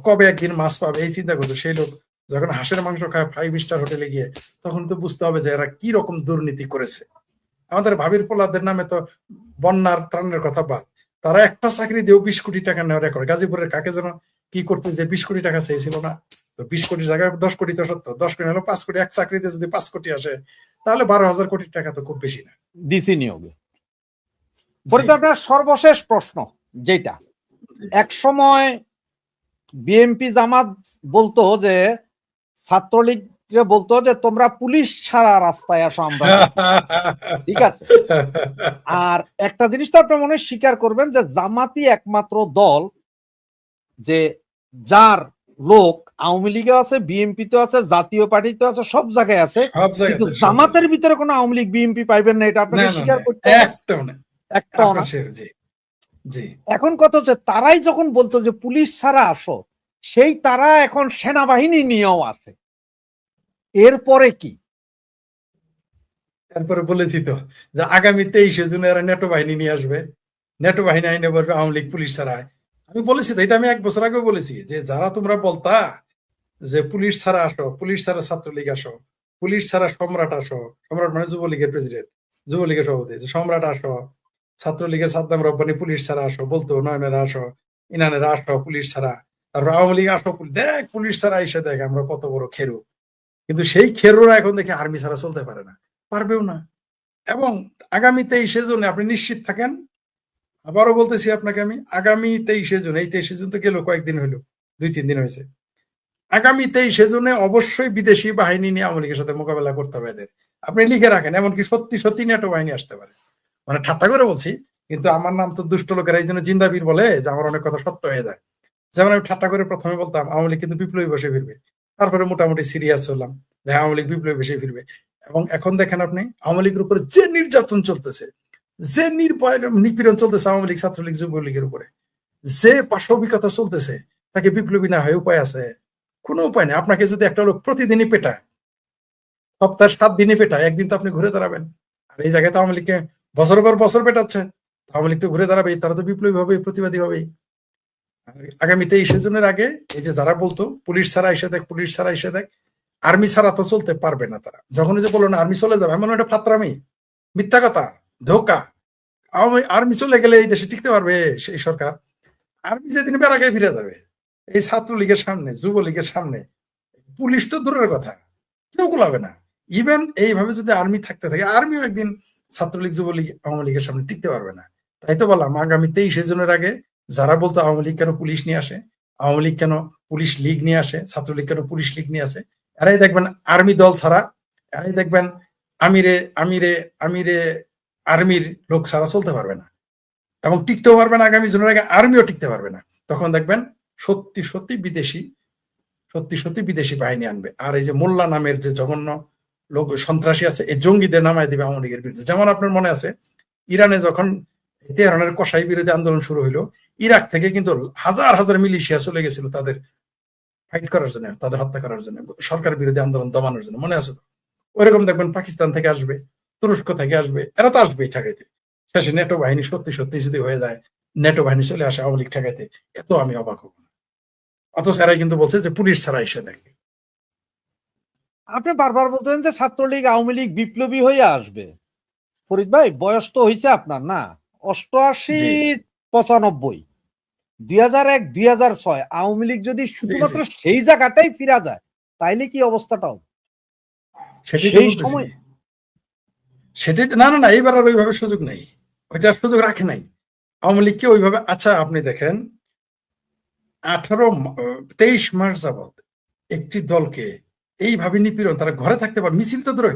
কবে একদিন মাছ পাবে, এই চিন্তা করতো সেই লোক যখন হাঁসের মাংস খায় 5 স্টার হোটেলে গিয়ে, তখন তো বুঝতে হবে যে এরা কি রকম দুর্নীতি করেছে। আমাদের ভাবির পোলাদের নামে তো বন্যার ত্রাণের কথা বাদ, তারা একটা চাকরি দিয়েও 20 কোটি টাকা নেওয়ার রেকর্ড। গাজীপুরের কাকে যেন কি করতে যে 20 কোটি টাকা চেয়েছিল না, তো 20 কোটি জায়গায় 10 কোটি তো সত্য, 10 কোটি হলো 5 কোটি, এক চাকরিতে যদি 5 কোটি আসে, তাহলে 12,000 কোটি টাকা তো খুব বেশি না ডিসি নিয়োগে। আপনার সর্বশেষ প্রশ্ন, যেটা এক সময় বিএনপি জামাত বলতো যে, ছাত্রলীগ বলতো যে তোমরা পুলিশ ছাড়া রাস্তায় আসো, আমরা ঠিক আছে। আর একটা জিনিস তো আপনার মনে স্বীকার করবেন যে জামাতই একমাত্র দল যে যার লোক আওয়ামী লীগে আছে, বিএনপিতে আছে, জাতীয় পার্টিতে আছে, সব জায়গায় আছে, কিন্তু জামাতের ভিতরে কোনো আওয়ামী লীগ বিএনপি পাইবেন না, এটা আপনাকে স্বীকার করতে হবে। একটাও না। এখন কথা হচ্ছে, তারাই যখন বলতো যে পুলিশ ছাড়া আসো, সেই তারা এখন সেনাবাহিনী নিয়েও আছে। এরপরে কি? তারপরে বলেছি তো যে আগামী 23শে জুন এরা নেটো বাহিনী নিয়ে আসবে, নেটো বাহিনী আইনে বলবে আওয়ামী লীগ পুলিশ ছাড়া। আমি বলেছি তো, এটা আমি 1 বছর আগেও বলেছি যে যারা তোমরা বলতা যে পুলিশ ছাড়া আসো, পুলিশ ছাড়া ছাত্রলীগ আসো, পুলিশ ছাড়া সম্রাট আসো, সম্রাট মানে যুবলীগের প্রেসিডেন্ট, যুবলীগের সভাপতি, যে সম্রাট আসো, ছাত্রলীগের সাদ্দাম রব্বানি পুলিশ ছাড়া আসো বলতো, নয়নেরা আসো, ইনানেরা আসো পুলিশ ছাড়া, তারপর আওয়ামী লীগ আসো, দেখ পুলিশ ছাড়া এসে দেখ আমরা কত বড় খেরু। কিন্তু সেই খেরুরা এখন দেখে আর্মি ছাড়া চলতে পারে না, পারবেও না। এবং আগামী 23শে জুনে আপনি নিশ্চিত থাকেন, আবারও বলতেছি আপনাকে আমি, আগামী 23শে জুন, এই 23শে জুন তো গেল কয়েকদিন হইলো, 2-3 দিন হয়েছে, আগামী 23শে জুনে অবশ্যই বিদেশি বাহিনী নিয়ে আওয়ামী লীগের সাথে মোকাবেলা করতে হবে এদের। আপনি লিখে রাখেন, এমনকি সত্যি সত্যি নেটো বাহিনী আসতে পারে। মানে ঠাট্টা করে বলছি, কিন্তু আমার নাম তো দুষ্ট লোকেরা এই জন্য জিন্দাবীর বলে যে আমার অনেক কথা সত্য হয়ে যায়। যেমন আমি ঠাট্টা করে প্রথমে বলতাম আওয়ামী লীগ কিন্তু বিপ্লবী বসে ফিরবে, তারপরে মোটামুটি সিরিয়াস হলাম যে আওয়ামী লীগ বিপ্লবী বসে ফিরবে। এবং এখন দেখেন আপনি আওয়ামী লীগের উপরে যে নির্যাতন চলতেছে, যে নিপীড়ন চলতেছে আওয়ামী লীগ, ছাত্রলীগ, যুবলীগের উপরে, যে পাশবিকতা চলতেছে, তাকে বিপ্লবী না হয় উপায় আছে? কোনো উপায় নেই। আপনাকে যদি একটা লোক প্রতিদিনই পেটায়, সপ্তাহে 7 দিনই পেটায়, একদিন তো আপনি ঘুরে দাঁড়াবেন। আর এই জায়গায় তো আওয়ামী লীগকে বছরের পর বছর পেটাচ্ছে, আওয়ামী লীগ তো ঘুরে দাঁড়াবেই, তারা তো বিপ্লবী হবে, প্রতিবাদী হবেই। আগামী 23শে জুনের আগে এই যে যারা বলতো পুলিশ ছাড়া এসে দেখ, পুলিশ ছাড়া এসে দেখ, আর্মি ছাড়া তো চলতে পারবে না তারা। যখন যে বললো না আর্মি চলে যাবে, আমি বললাম এটা ফাত্রামি, মিথ্যা কথা, ধোকা। আর্মি চলে গেলে এই দেশে টিকতে পারবে সেই সরকার? আর্মি যেদিন বেড়াকে ফিরে যাবে, এই ছাত্রলীগের সামনে, যুবলীগের সামনে, পুলিশ তো দূরের কথা, কেউ গোলাবে না। ইভেন এইভাবে যদি আর্মি থাকতে থাকে, আর্মিও একদিন ছাত্রলীগ, যুবলীগ, আওয়ামী লীগের সামনে টিকতে পারবে না। তাই তো বললাম আগামী 23শে জুনের আগে যারা বলতো আওয়ামী লীগ কেন পুলিশ নিয়ে আসে, আওয়ামী লীগ কেন পুলিশ লীগ নিয়ে আসে, ছাত্রলীগ কেন পুলিশ লীগ নিয়ে আসে, এরাই দেখবেন আর্মি দল ছাড়া, এরাই দেখবেন আমিরে আমিরে আমিরে আর্মির লোক ছাড়া চলতে পারবে না, এবং টিকতেও পারবে না। আগামী জুনের আগে আর্মিও টিকতে পারবে না। তখন দেখবেন সত্যি সত্যি বিদেশি, সত্যি সত্যি বিদেশি বাহিনী আনবে। আর এই যে মোল্লা নামের যে জঘন্য লোক সন্ত্রাসী আছে, এই জঙ্গিদের নামায় দিবে আওয়ামী লীগের বিরুদ্ধে। যেমন আপনার মনে আছে ইরানে যখন তেহরানের কসাই বিরোধী আন্দোলন শুরু হইলো, ইরাক থেকে কিন্তু হাজার হাজার মিলিশিয়া চলে গেছিল তাদের ফাইট করার জন্য, তাদের হত্যা করার জন্য, সরকার বিরোধী আন্দোলন দমানোর জন্য, মনে আছে তো? ওইরকম দেখবেন পাকিস্তান থেকে আসবে, তুরস্ক থেকে আসবে, এরা তো আসবেই ঠেকাইতে। শেষে নেটো বাহিনী সত্যি সত্যি যদি হয়ে যায়, নেটো বাহিনী চলে আসে আওয়ামী লীগ ঠেকাইতে, এত আমি অবাক হব না। অথচ এরাই কিন্তু বলছে যে পুলিশ ছাড়া এসে দেখে। আপনি বারবার বলতেন যে ছাত্রলীগ আওয়ামী লীগ বিপ্লবী হয়ে আসবে। ফরিদ ভাই, বয়স তো হয়েছে আপনার না, 88, জি 95, 2001, 2006 আওয়ামী লীগ যদি জি শুধুমাত্র জি, সেই জায়গাটাই ফিরা যায়, তাইলে কি অবস্থাটা হবে সেটাই তো সেই বলতেছি। সময়? সেটাই তো, না না না, এইবার আর ওইভাবে সুযোগ নেই, ওইটার সুযোগ রাখে নাই আওয়ামী লীগকে ওইভাবে। আচ্ছা আপনি দেখেন 23 মাস যাবৎ একটি দলকে এইভাবে নিপীড়ন, তারা ঘরে থাকতে পারে, মিছিল তো ধরে।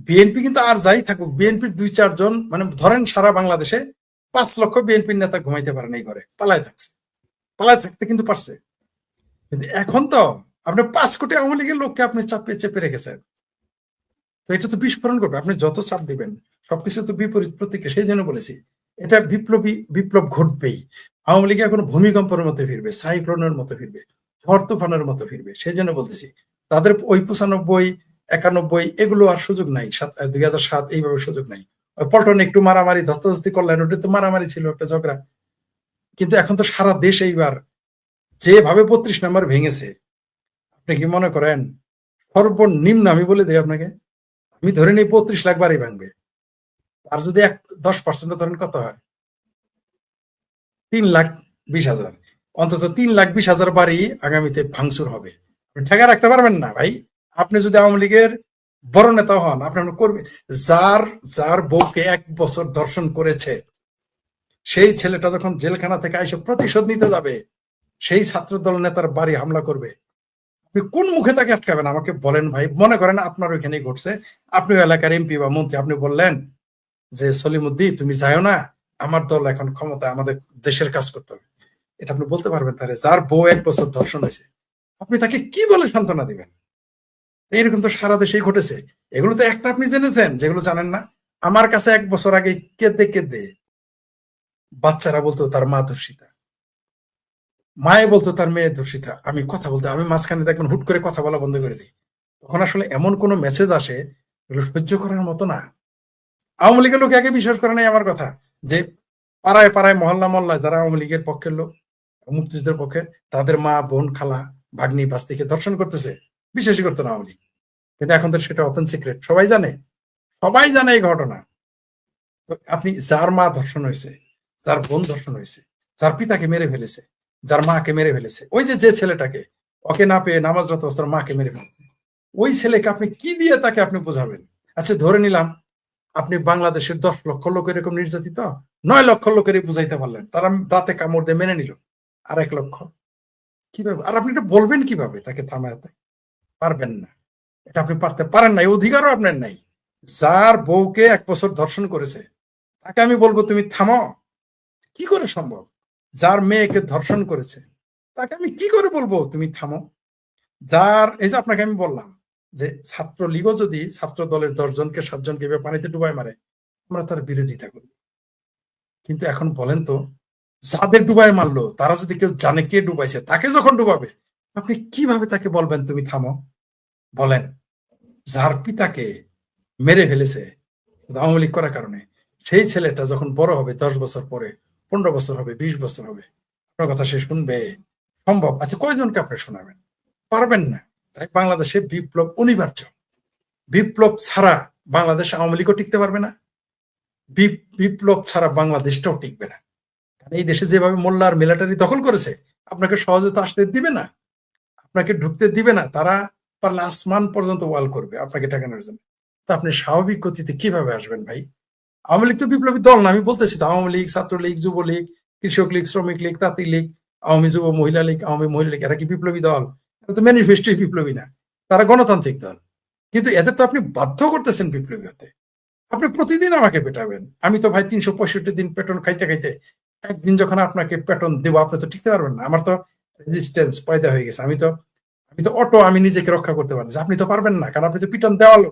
বিএনপি কিন্তু আর যাই থাকুক, বিএনপির 2-4 জন, মানে ধরেন সারা বাংলাদেশে 5 লক্ষ বিএনপির নেতা ঘুমাইতে পারে নাই ঘরে, পালায় থাকছে, পালায় থাকতে কিন্তু পারছে। কিন্তু এখন তো আপনি 5 কোটি আওয়ামী লীগের লোককে আপনি চাপে চেপে রেখেছেন, তো এটা তো বিস্ফোরণ করবে। আপনি যত চাপ দিবেন সবকিছু তো বিপরীত প্রতিক্রিয়া। সেই জন্য বলেছি এটা বিপ্লব ঘটবেই। আওয়ামী লীগ এখন ভূমিকম্পের মতো ফিরবে, সাইক্লোনের মতো ফিরবে, ঝড় তুফানের মতো ফিরবে। সেই জন্য বলতেছি তাদের ওই 95, 91 এগুলো আর সুযোগ নাই, 2007 এইভাবে সুযোগ নাই। পল্টন একটু মারামারি ধস্তাধস্তি করলেন, ওটা তো মারামারি ছিল, একটা ঝগড়া। কিন্তু এখন তো সারা দেশ এইবার যেভাবে 32 নম্বর ভেঙেছে, আপনি কি মনে করেন সর্বনিম্ন, আমি বলে দিই আপনাকে, আমি ধরে নিই 35 লাখ বাড়ি ভাঙবে। আর যদি 10% ধরেন কত হয়? 3,20,000। অন্তত 3,20,000 বাড়ি আগামীতে ভাঙচুর হবে। আপনি ঠেকা রাখতে পারবেন না ভাই। আপনি যদি আওয়ামী লীগের বড় নেতা হন, আপনি করবে, যার যার বউকে 1 বছর ধর্ষণ করেছে সেই ছেলেটা যখন জেলখানা থেকে এসে প্রতিশোধ নিতে যাবে, সেই ছাত্র দল নেতার বাড়ি হামলা করবে, আপনি কোন মুখে তাকে আটকাবেন আমাকে বলেন ভাই। মনে করেন আপনার ওইখানেই ঘটছে, আপনি এলাকার এমপি বা মন্ত্রী, আপনি বললেন যে সলিমুদ্দিন তুমি যাও না, আমার দল এখন ক্ষমতায়, আমাদের দেশের কাজ করতে হবে। এটা আপনি বলতে পারবেন তারে, যার বউ 1 বছর ধর্ষণ হয়েছে? আপনি তাকে কি বলে সান্ত্বনা দিবেন? এইরকম তো সারা দেশেই ঘটেছে। এগুলো তো একটা আপনি জেনেছেন যেগুলো জানেন না। আমার কাছে 1 বছর আগে কেঁদে কেঁদে বাচ্চারা বলতো তার মা ধর্ষিতা, মায়ে বলতো তার মেয়ে ধর্ষিতা। আমি কথা বলতে, আমি মাঝখানে দেখবেন হুট করে কথা বলা বন্ধ করে দিই। তখন আসলে এমন কোনো মেসেজ আসে, এগুলো সহ্য করার মতো না। আওয়ামী লীগের লোক আগে বিশ্বাস করে নাই আমার কথা, যে পাড়ায় পাড়ায় মহল্লা মহল্লায় যারা আওয়ামী লীগের পক্ষের লোক, মুক্তিযুদ্ধের পক্ষে, তাদের মা বোন খালা ভাগ্নি বাস্তিকে ধর্ষণ করতেছে, বিশ্বাসই করতো না আওয়ামী লীগ। কিন্তু এখন তো সেটা ওপেন সিক্রেট, সবাই জানে, সবাই জানে এই ঘটনা। তো আপনি যার মা ধর্ষণ হয়েছে, যার বোন ধর্ষণ হয়েছে, যার পিতাকে মেরে ফেলেছে, যার মাকে মেরে ফেলেছে, ওই যে যে ছেলেটাকে ওকে না পেয়ে নামাজরত অবস্থায় মাকে মেরে ফেলেছে, ওই ছেলেকে আপনি কি দিয়ে তাকে আপনি বোঝাবেন? আচ্ছা ধরে নিলাম আপনি বাংলাদেশের 10 লক্ষ লোক এরকম নির্যাতিত, 9 লক্ষ লোকেরই বুঝাইতে পারলেন, তারা দাঁতে কামড় দিয়ে মেনে নিল, আর 1 লক্ষ কিভাবে? আর আপনি এটা বলবেন কিভাবে তাকে থামাতে? পারবেন না, এটা আপনি পারতে পারেন না, এই অধিকারও আপনার নাই। যার বউকে 1 বছর ধর্ষণ করেছে তাকে আমি বলবো তুমি থামো, কি করে সম্ভব? যার মেয়েকে ধর্ষণ করেছে তাকে আমি কি করে বলবো তুমি থামো? যার, এই যে আপনাকে আমি বললাম যে ছাত্র লীগও যদি ছাত্র দলের 10 জনকে 7 জনকে পানিতে ডুবাই মারে, আমরা তার বিরোধিতা করি। কিন্তু এখন বলেন তো, যাদের ডুবাই মারলো তারা যদি কেউ জানে কে ডুবাইছে, তাকে যখন ডুবাবে আপনি কিভাবে তাকে বলবেন তুমি থামো? বলেন। যার পিতাকে মেরে ফেলেছে আওয়ামী লীগ করার কারণে, সেই ছেলেটা যখন বড় হবে 10 বছর পরে, 15 বছর হবে, 20 বছর হবে, আপনার কথা সে শুনবে? সম্ভব? আচ্ছা কয়জনকে আপনি শোনাবেন? পারবেন না। তাই বাংলাদেশে বিপ্লব অনিবার্য। বিপ্লব ছাড়া বাংলাদেশ আওয়ামী লীগও টিকতে পারবে না, বিপ্লব ছাড়া বাংলাদেশটাও টিকবে না। কারণ এই দেশে যেভাবে মোল্লা আর মিলিটারি দখল করেছে, আপনাকে সহজে তো আসতে দিবে না, আপনাকে ঢুকতে দিবে না। তারা পারলে আসমান পর্যন্ত ওয়াল করবে আপনাকে ঠেকানোর জন্য। তা আপনি স্বাভাবিক গতিতে কিভাবে আসবেন ভাই? আওয়ামী লীগ তো বিপ্লবী দল না, আমি বলতেছি তো, আওয়ামী লীগ, ছাত্রলীগ, যুবলীগ, কৃষক লীগ, শ্রমিক লীগ, তাঁতি লীগ, আওয়ামী যুব মহিলা লীগ, আওয়ামী মহিলা লীগ, এরা কি বিপ্লবী দল? এরা তো ম্যানিফেস্টোই বিপ্লবী না, তারা গণতান্ত্রিক দল। কিন্তু এদের তো আপনি বাধ্য করতেছেন বিপ্লবী হতে। আপনি প্রতিদিন আমাকে পেটাবেন, আমি তো ভাই 365 দিন পেটন খাইতে খাইতে একদিন যখন আপনাকে পেটন দেবো আপনি তো টিকতে পারবেন না। আমার তো রেজিস্ট্যান্স পয়দা হয়ে গেছে, আমি তো অটো, আমি নিজেকে রক্ষা করতে পারি। আপনি তো পারবেন না, কারণ আপনি তো পিটন দেওয়ালো।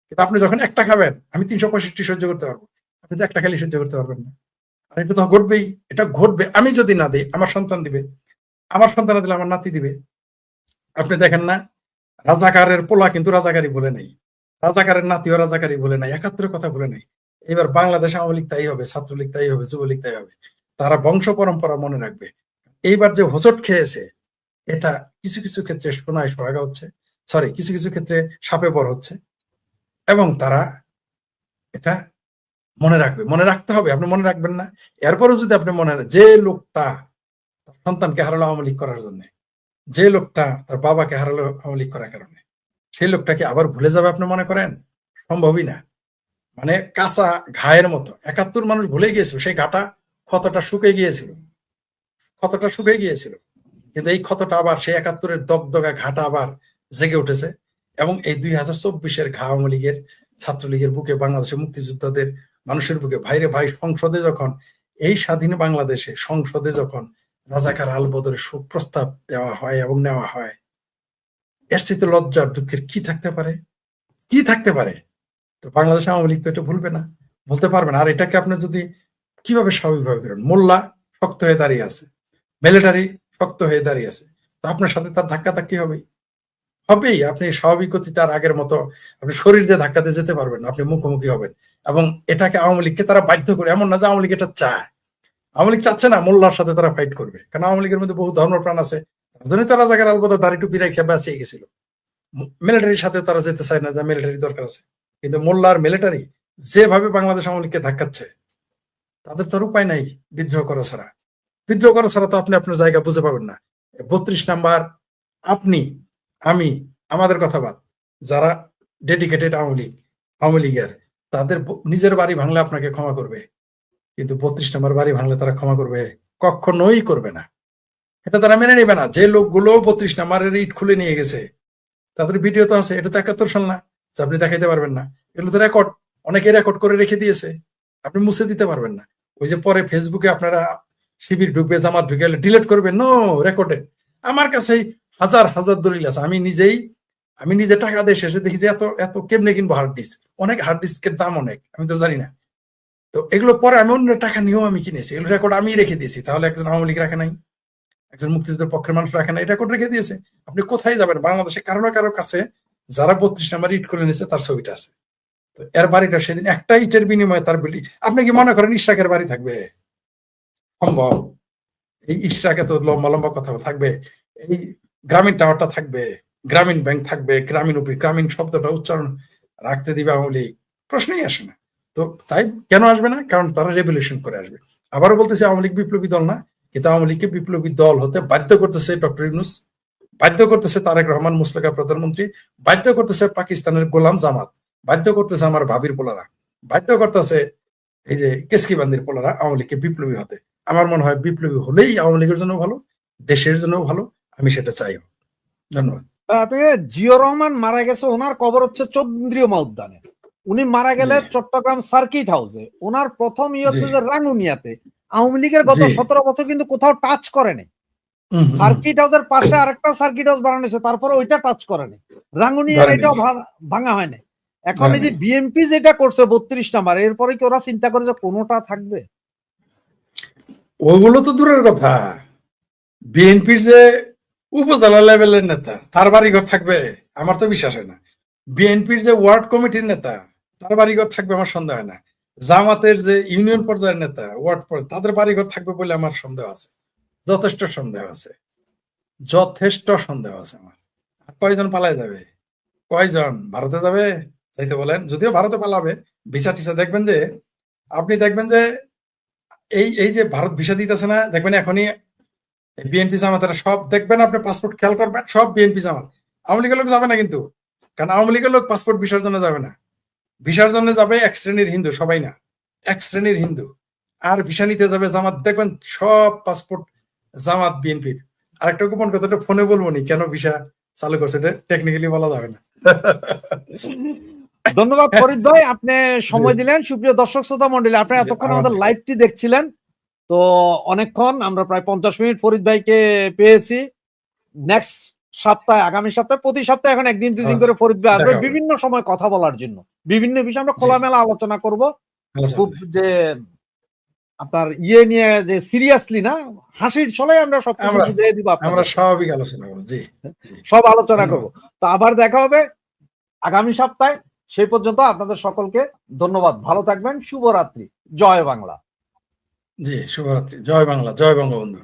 কিন্তু আপনি যখন একটা খাবেন আমি 365 সহ্য করতে পারবো, আপনি তো একটা খালি সহ্য করতে পারবেন না। আর এটা তো ঘটবেই, এটা ঘটবে। আমি যদি না দিই আমার সন্তান দিবে, আমার সন্তান দিলে আমার নাতি দিবে। আপনি দেখেন না, রাজাকারের পোলা কিন্তু রাজাকারী বলে নাই, রাজাকারের নাতিও রাজাকারী বলে নাই, 71-এর কথা বলে নাই। এবার বাংলাদেশ আওয়ামী লীগ তাই হবে, ছাত্রলীগ তাই হবে, যুবলীগ তাই হবে। তারা বংশ পরম্পরা মনে রাখবে। এইবার যে হোঁচট খেয়েছে, এটা কিছু কিছু ক্ষেত্রে সোনায় সোহাগা হচ্ছে, সরি কিছু কিছু ক্ষেত্রে সাপে বর হচ্ছে, এবং তারা এটা মনে রাখবে, মনে রাখতে হবে। আপনি মনে রাখবেন না? এরপরেও যদি আপনি যে লোকটা তার সন্তানকে হারালো আওয়ামী লীগ করার জন্য, যে লোকটা তার বাবাকে হারালো আওয়ামী লীগ করার কারণে, সেই লোকটাকে আবার ভুলে যাবে আপনি মনে করেন? সম্ভবই না। মানে কাঁচা ঘায়ের মতো 71 মানুষ ভুলে গিয়েছিল, সেই ঘাটা ক্ষতটা শুকিয়ে গিয়েছিল, ক্ষতটা শুকিয়ে গিয়েছিল। কিন্তু এই ক্ষতটা আবার সেই 71-এর দগদগা ঘাটা আবার জেগে উঠেছে। এবং এই 2024-এর ঘা আওয়ামী লীগের, ছাত্রলীগের বুকে, বাংলাদেশের মুক্তিযোদ্ধাদের মানুষের বুকে। ভাইরে ভাই, সংসদে যখন, এই স্বাধীন বাংলাদেশে সংসদে যখন রাজাকার আলবদরের শোক প্রস্তাব দেওয়া হয় এবং নেওয়া হয়, এর চেয়ে লজ্জার দুঃখের কি থাকতে পারে? কি থাকতে পারে? তো বাংলাদেশ আওয়ামী লীগ তো এটা ভুলবে না, বলতে পারবে না। আর এটাকে আপনি যদি কিভাবে স্বাভাবিকভাবে করেন? মোল্লা শক্ত হয়ে দাঁড়িয়ে আছে, মিলিটারি শক্ত হয়ে দাঁড়িয়ে আছে, তো আপনার সাথে তার ধাক্কা ধাক্কি হবেই, হবেই। আপনি স্বাভাবিক গতিতে আর আগের মতো আপনি শরীর দিয়ে ধাক্কাতে যেতে পারবেন না, আপনি মুখোমুখি হবেন। এবং এটাকে আওয়ামী লীগকে তারা বাধ্য করে, এমন না যে আওয়ামী লীগ এটা চায়, আওয়ামী লীগ চাচ্ছে না মোল্লার সাথে তারা ফাইট করবে, কারণ আওয়ামী লীগের মধ্যে বহু ধর্মপ্রাণ আছে। তার জন্যই তারা জায়গার আলবদা দাড়ি টুপি রেখে বাঁচিয়ে গেছিল। মিলিটারির সাথে তারা যেতে চায় না, যে মিলিটারি দরকার আছে। কিন্তু মোল্লার মিলিটারি যেভাবে বাংলাদেশ আওয়ামী লীগকে ধাক্কাচ্ছে, তাদের তো আর উপায় নাই বিদ্রোহ করা ছাড়া। বিদ্রোহ করা ছাড়া তো আপনি আপনার জায়গা বুঝে পাবেন না। 32 নাম্বার, আপনি, আমি, আমাদের কথা বাদ, যারা ডেডিকেটেড আওয়ামী লীগের, তাদের নিজের বাড়ি ভাঙলে আপনাকে ক্ষমা করবে, কিন্তু 32 নাম্বার বাড়ি ভাঙলে তারা ক্ষমা করবে? কখনোই করবে না। এটা তারা মেনে নেবে না। যে লোকগুলো 32 নাম্বারের ইট খুলে নিয়ে গেছে, তাদের ভিডিও তো আছে, এটা তো 71 সাল না যে আপনি দেখাইতে পারবেন না। এগুলো তো রেকর্ড, অনেকে রেকর্ড করে রেখে দিয়েছে, আপনি মুছে দিতে পারবেন না। ওই যে পরে ফেসবুকে আপনারা শিবির ঢুকবে, জামাত ঢুকে ডিলিট করবেন, নো, রেকর্ডেড। আমার কাছে হাজার হাজার দলিল আছে। আমি নিজে টাকা দিয়ে শেষে দেখি যে এত এত কেমনে কিনবো হার্ড ডিস্ক, অনেক হার্ড ডিস্কের দাম অনেক, আমি তো জানি না। তো এগুলো পরে আমি অন্য টাকা নিয়েও আমি কিনেছি, এগুলো রেকর্ড আমি রেখে দিয়েছি। তাহলে একজন আওয়ামী লীগ রাখে নাই, একজন মুক্তিযুদ্ধের পক্ষের মানুষ রাখে নাই, রেকর্ড রেখে দিয়েছে। আপনি কোথায় যাবেন? বাংলাদেশে কারো না কারো কাছে যারা 32 নাম্বার ইট করে নিয়েছে তার ছবিটা আছে। তো এর বাড়িটা সেদিন একটা ইটের বিনিময়ে তার বিল্ডিং। আপনি কি মনে করেন ইশরাকের বাড়ি থাকবে? সম্ভব? এই ইশরাকে তো লম্বা লম্বা কথা থাকবে, এই গ্রামীণ টাওয়ারটা থাকবে, গ্রামীণ ব্যাংক থাকবে, গ্রামীণ শব্দটা উচ্চারণ রাখতে দিবে আওয়ামী লীগ? প্রশ্নই আসে না। তো তাই কেন আসবে না? কারণ তারা রেভলিউশন করে আসবে। আবারও বলতেছে আওয়ামী লীগ বিপ্লবী দল না, কিন্তু আওয়ামী লীগকে বিপ্লবী দল হতে বাধ্য করতেছে ডক্টর ইউনূস, বাধ্য করতেছে তারেক রহমান মুশতাকা প্রধানমন্ত্রী, বাধ্য করতেছে পাকিস্তানের গোলাম জামাত, বাধ্য করতেছে আমার ভাবির পোলারা, বাধ্য করতেছে এই যে কেসকিবান্দির পোলারা আওয়ামী লীগকে বিপ্লবী হতে। আমার মনে হয় বিপ্লবী হলেই আওয়ামী লীগের জন্য ভালো, দেশের জন্য ভালো। আমি সেটা চাই। ধন্যবাদ। আপনি জিয়র রহমান মারা গেছে, ওনার কবর হচ্ছে চন্দ্রিমা উদ্যানে। উনি মারা গেলে চট্টগ্রাম সার্কিট হাউসে। ওনার প্রথম হচ্ছে যে রাঙ্গুনিয়াতে। আওয়ামী লীগের গত 17 বছর কিন্তু কোথাও টাচ করেনি। সার্কিট হাউসের পাশে আরেকটা সার্কিট হাউস বানানো হয়েছে, তারপরে ওইটা টাচ করেনি। রাঙ্গুনিয়ার এটাও ভাঙা হয়নি। এখন এই যে বিএনপি যেটা করছে 32 নাম্বার, এরপরে কি ওরা চিন্তা করে যে কোনোটা থাকবে? ওগুলো তো দূরের কথা। বিএনপির যে উপজেলা লেভেলের নেতা, তার বাড়িঘর থাকবে? আমার তো বিশ্বাস হয় না। বিএনপির যে ওয়ার্ড কমিটির নেতা, তার বাড়িঘর থাকবে? আমার সন্দেহ হয় না। জামাতের যে ইউনিয়ন পর্যায়ের নেতা, ওয়ার্ড পর্যায়ে, তাদের বাড়িঘর থাকবে বলে আমার সন্দেহ আছে, যথেষ্ট সন্দেহ আছে, যথেষ্ট সন্দেহ আছে আমার। আর কয়জন পালায় যাবে? কয়জন ভারতে যাবে? যাইতে বলেন, যদিও ভারতে পালাবে ভিসা টিসা। দেখবেন যে আপনি দেখবেন যে এই যে ভারত ভিসা দিতেছে না, দেখবেন এখনই বিএনপি জামাতেরা সব দেখবেন, আপনি পাসপোর্ট খেয়াল করবেন, সব বিএনপি জামাত। আওয়ামী লীগের লোক যাবে না কিন্তু, কারণ আওয়ামী লীগের লোক পাসপোর্ট ভিসার জন্য যাবে না। ভিসার জন্য যাবে এক শ্রেণীর হিন্দু, সবাই না, এক শ্রেণীর হিন্দু। আর ভিসা নিতে যাবে জামাত, দেখবেন সব পাসপোর্ট জামাত বিএনপির। আরেকটা গোপন কথাটা ফোনে বলবো নি, কেন ভিসা চালু করছে, এটা টেকনিক্যালি বলা যাবে না। ধন্যবাদ ফরিদ ভাই, আপনি সময় দিলেন। সুপ্রিয় দর্শক শ্রোতা মন্ডলী, আপনি এতক্ষণ আমাদের লাইভটি দেখছিলেন। তো অনেকক্ষণ, আমরা প্রায় 50 মিনিট ফরিদ ভাইকে পেয়েছি। নেক্সট সপ্তাহে, আগামী সপ্তাহে, প্রতি সপ্তাহে এখন একদিন দুদিন করে ফরিদ ভাই আসবে বিভিন্ন সময় কথা বলার জন্য। বিভিন্ন বিষয়ে আমরা খোলামেলা আলোচনা করব। খুব যে আপনার ইয়ে নিয়ে যে সিরিয়াসলি না, হাসির ছলে আমরা সবকিছু বুঝিয়ে দিব। আমরা স্বাভাবিক আলোচনা করব, জি, সব আলোচনা করব। তো আবার দেখা হবে আগামী সপ্তাহে। সেই পর্যন্ত আপনাদের সকলকে ধন্যবাদ। ভালো থাকবেন। শুভরাত্রি। জয় বাংলা। জি, শুভরাত্রি। জয় বাংলা, জয় বঙ্গবন্ধু।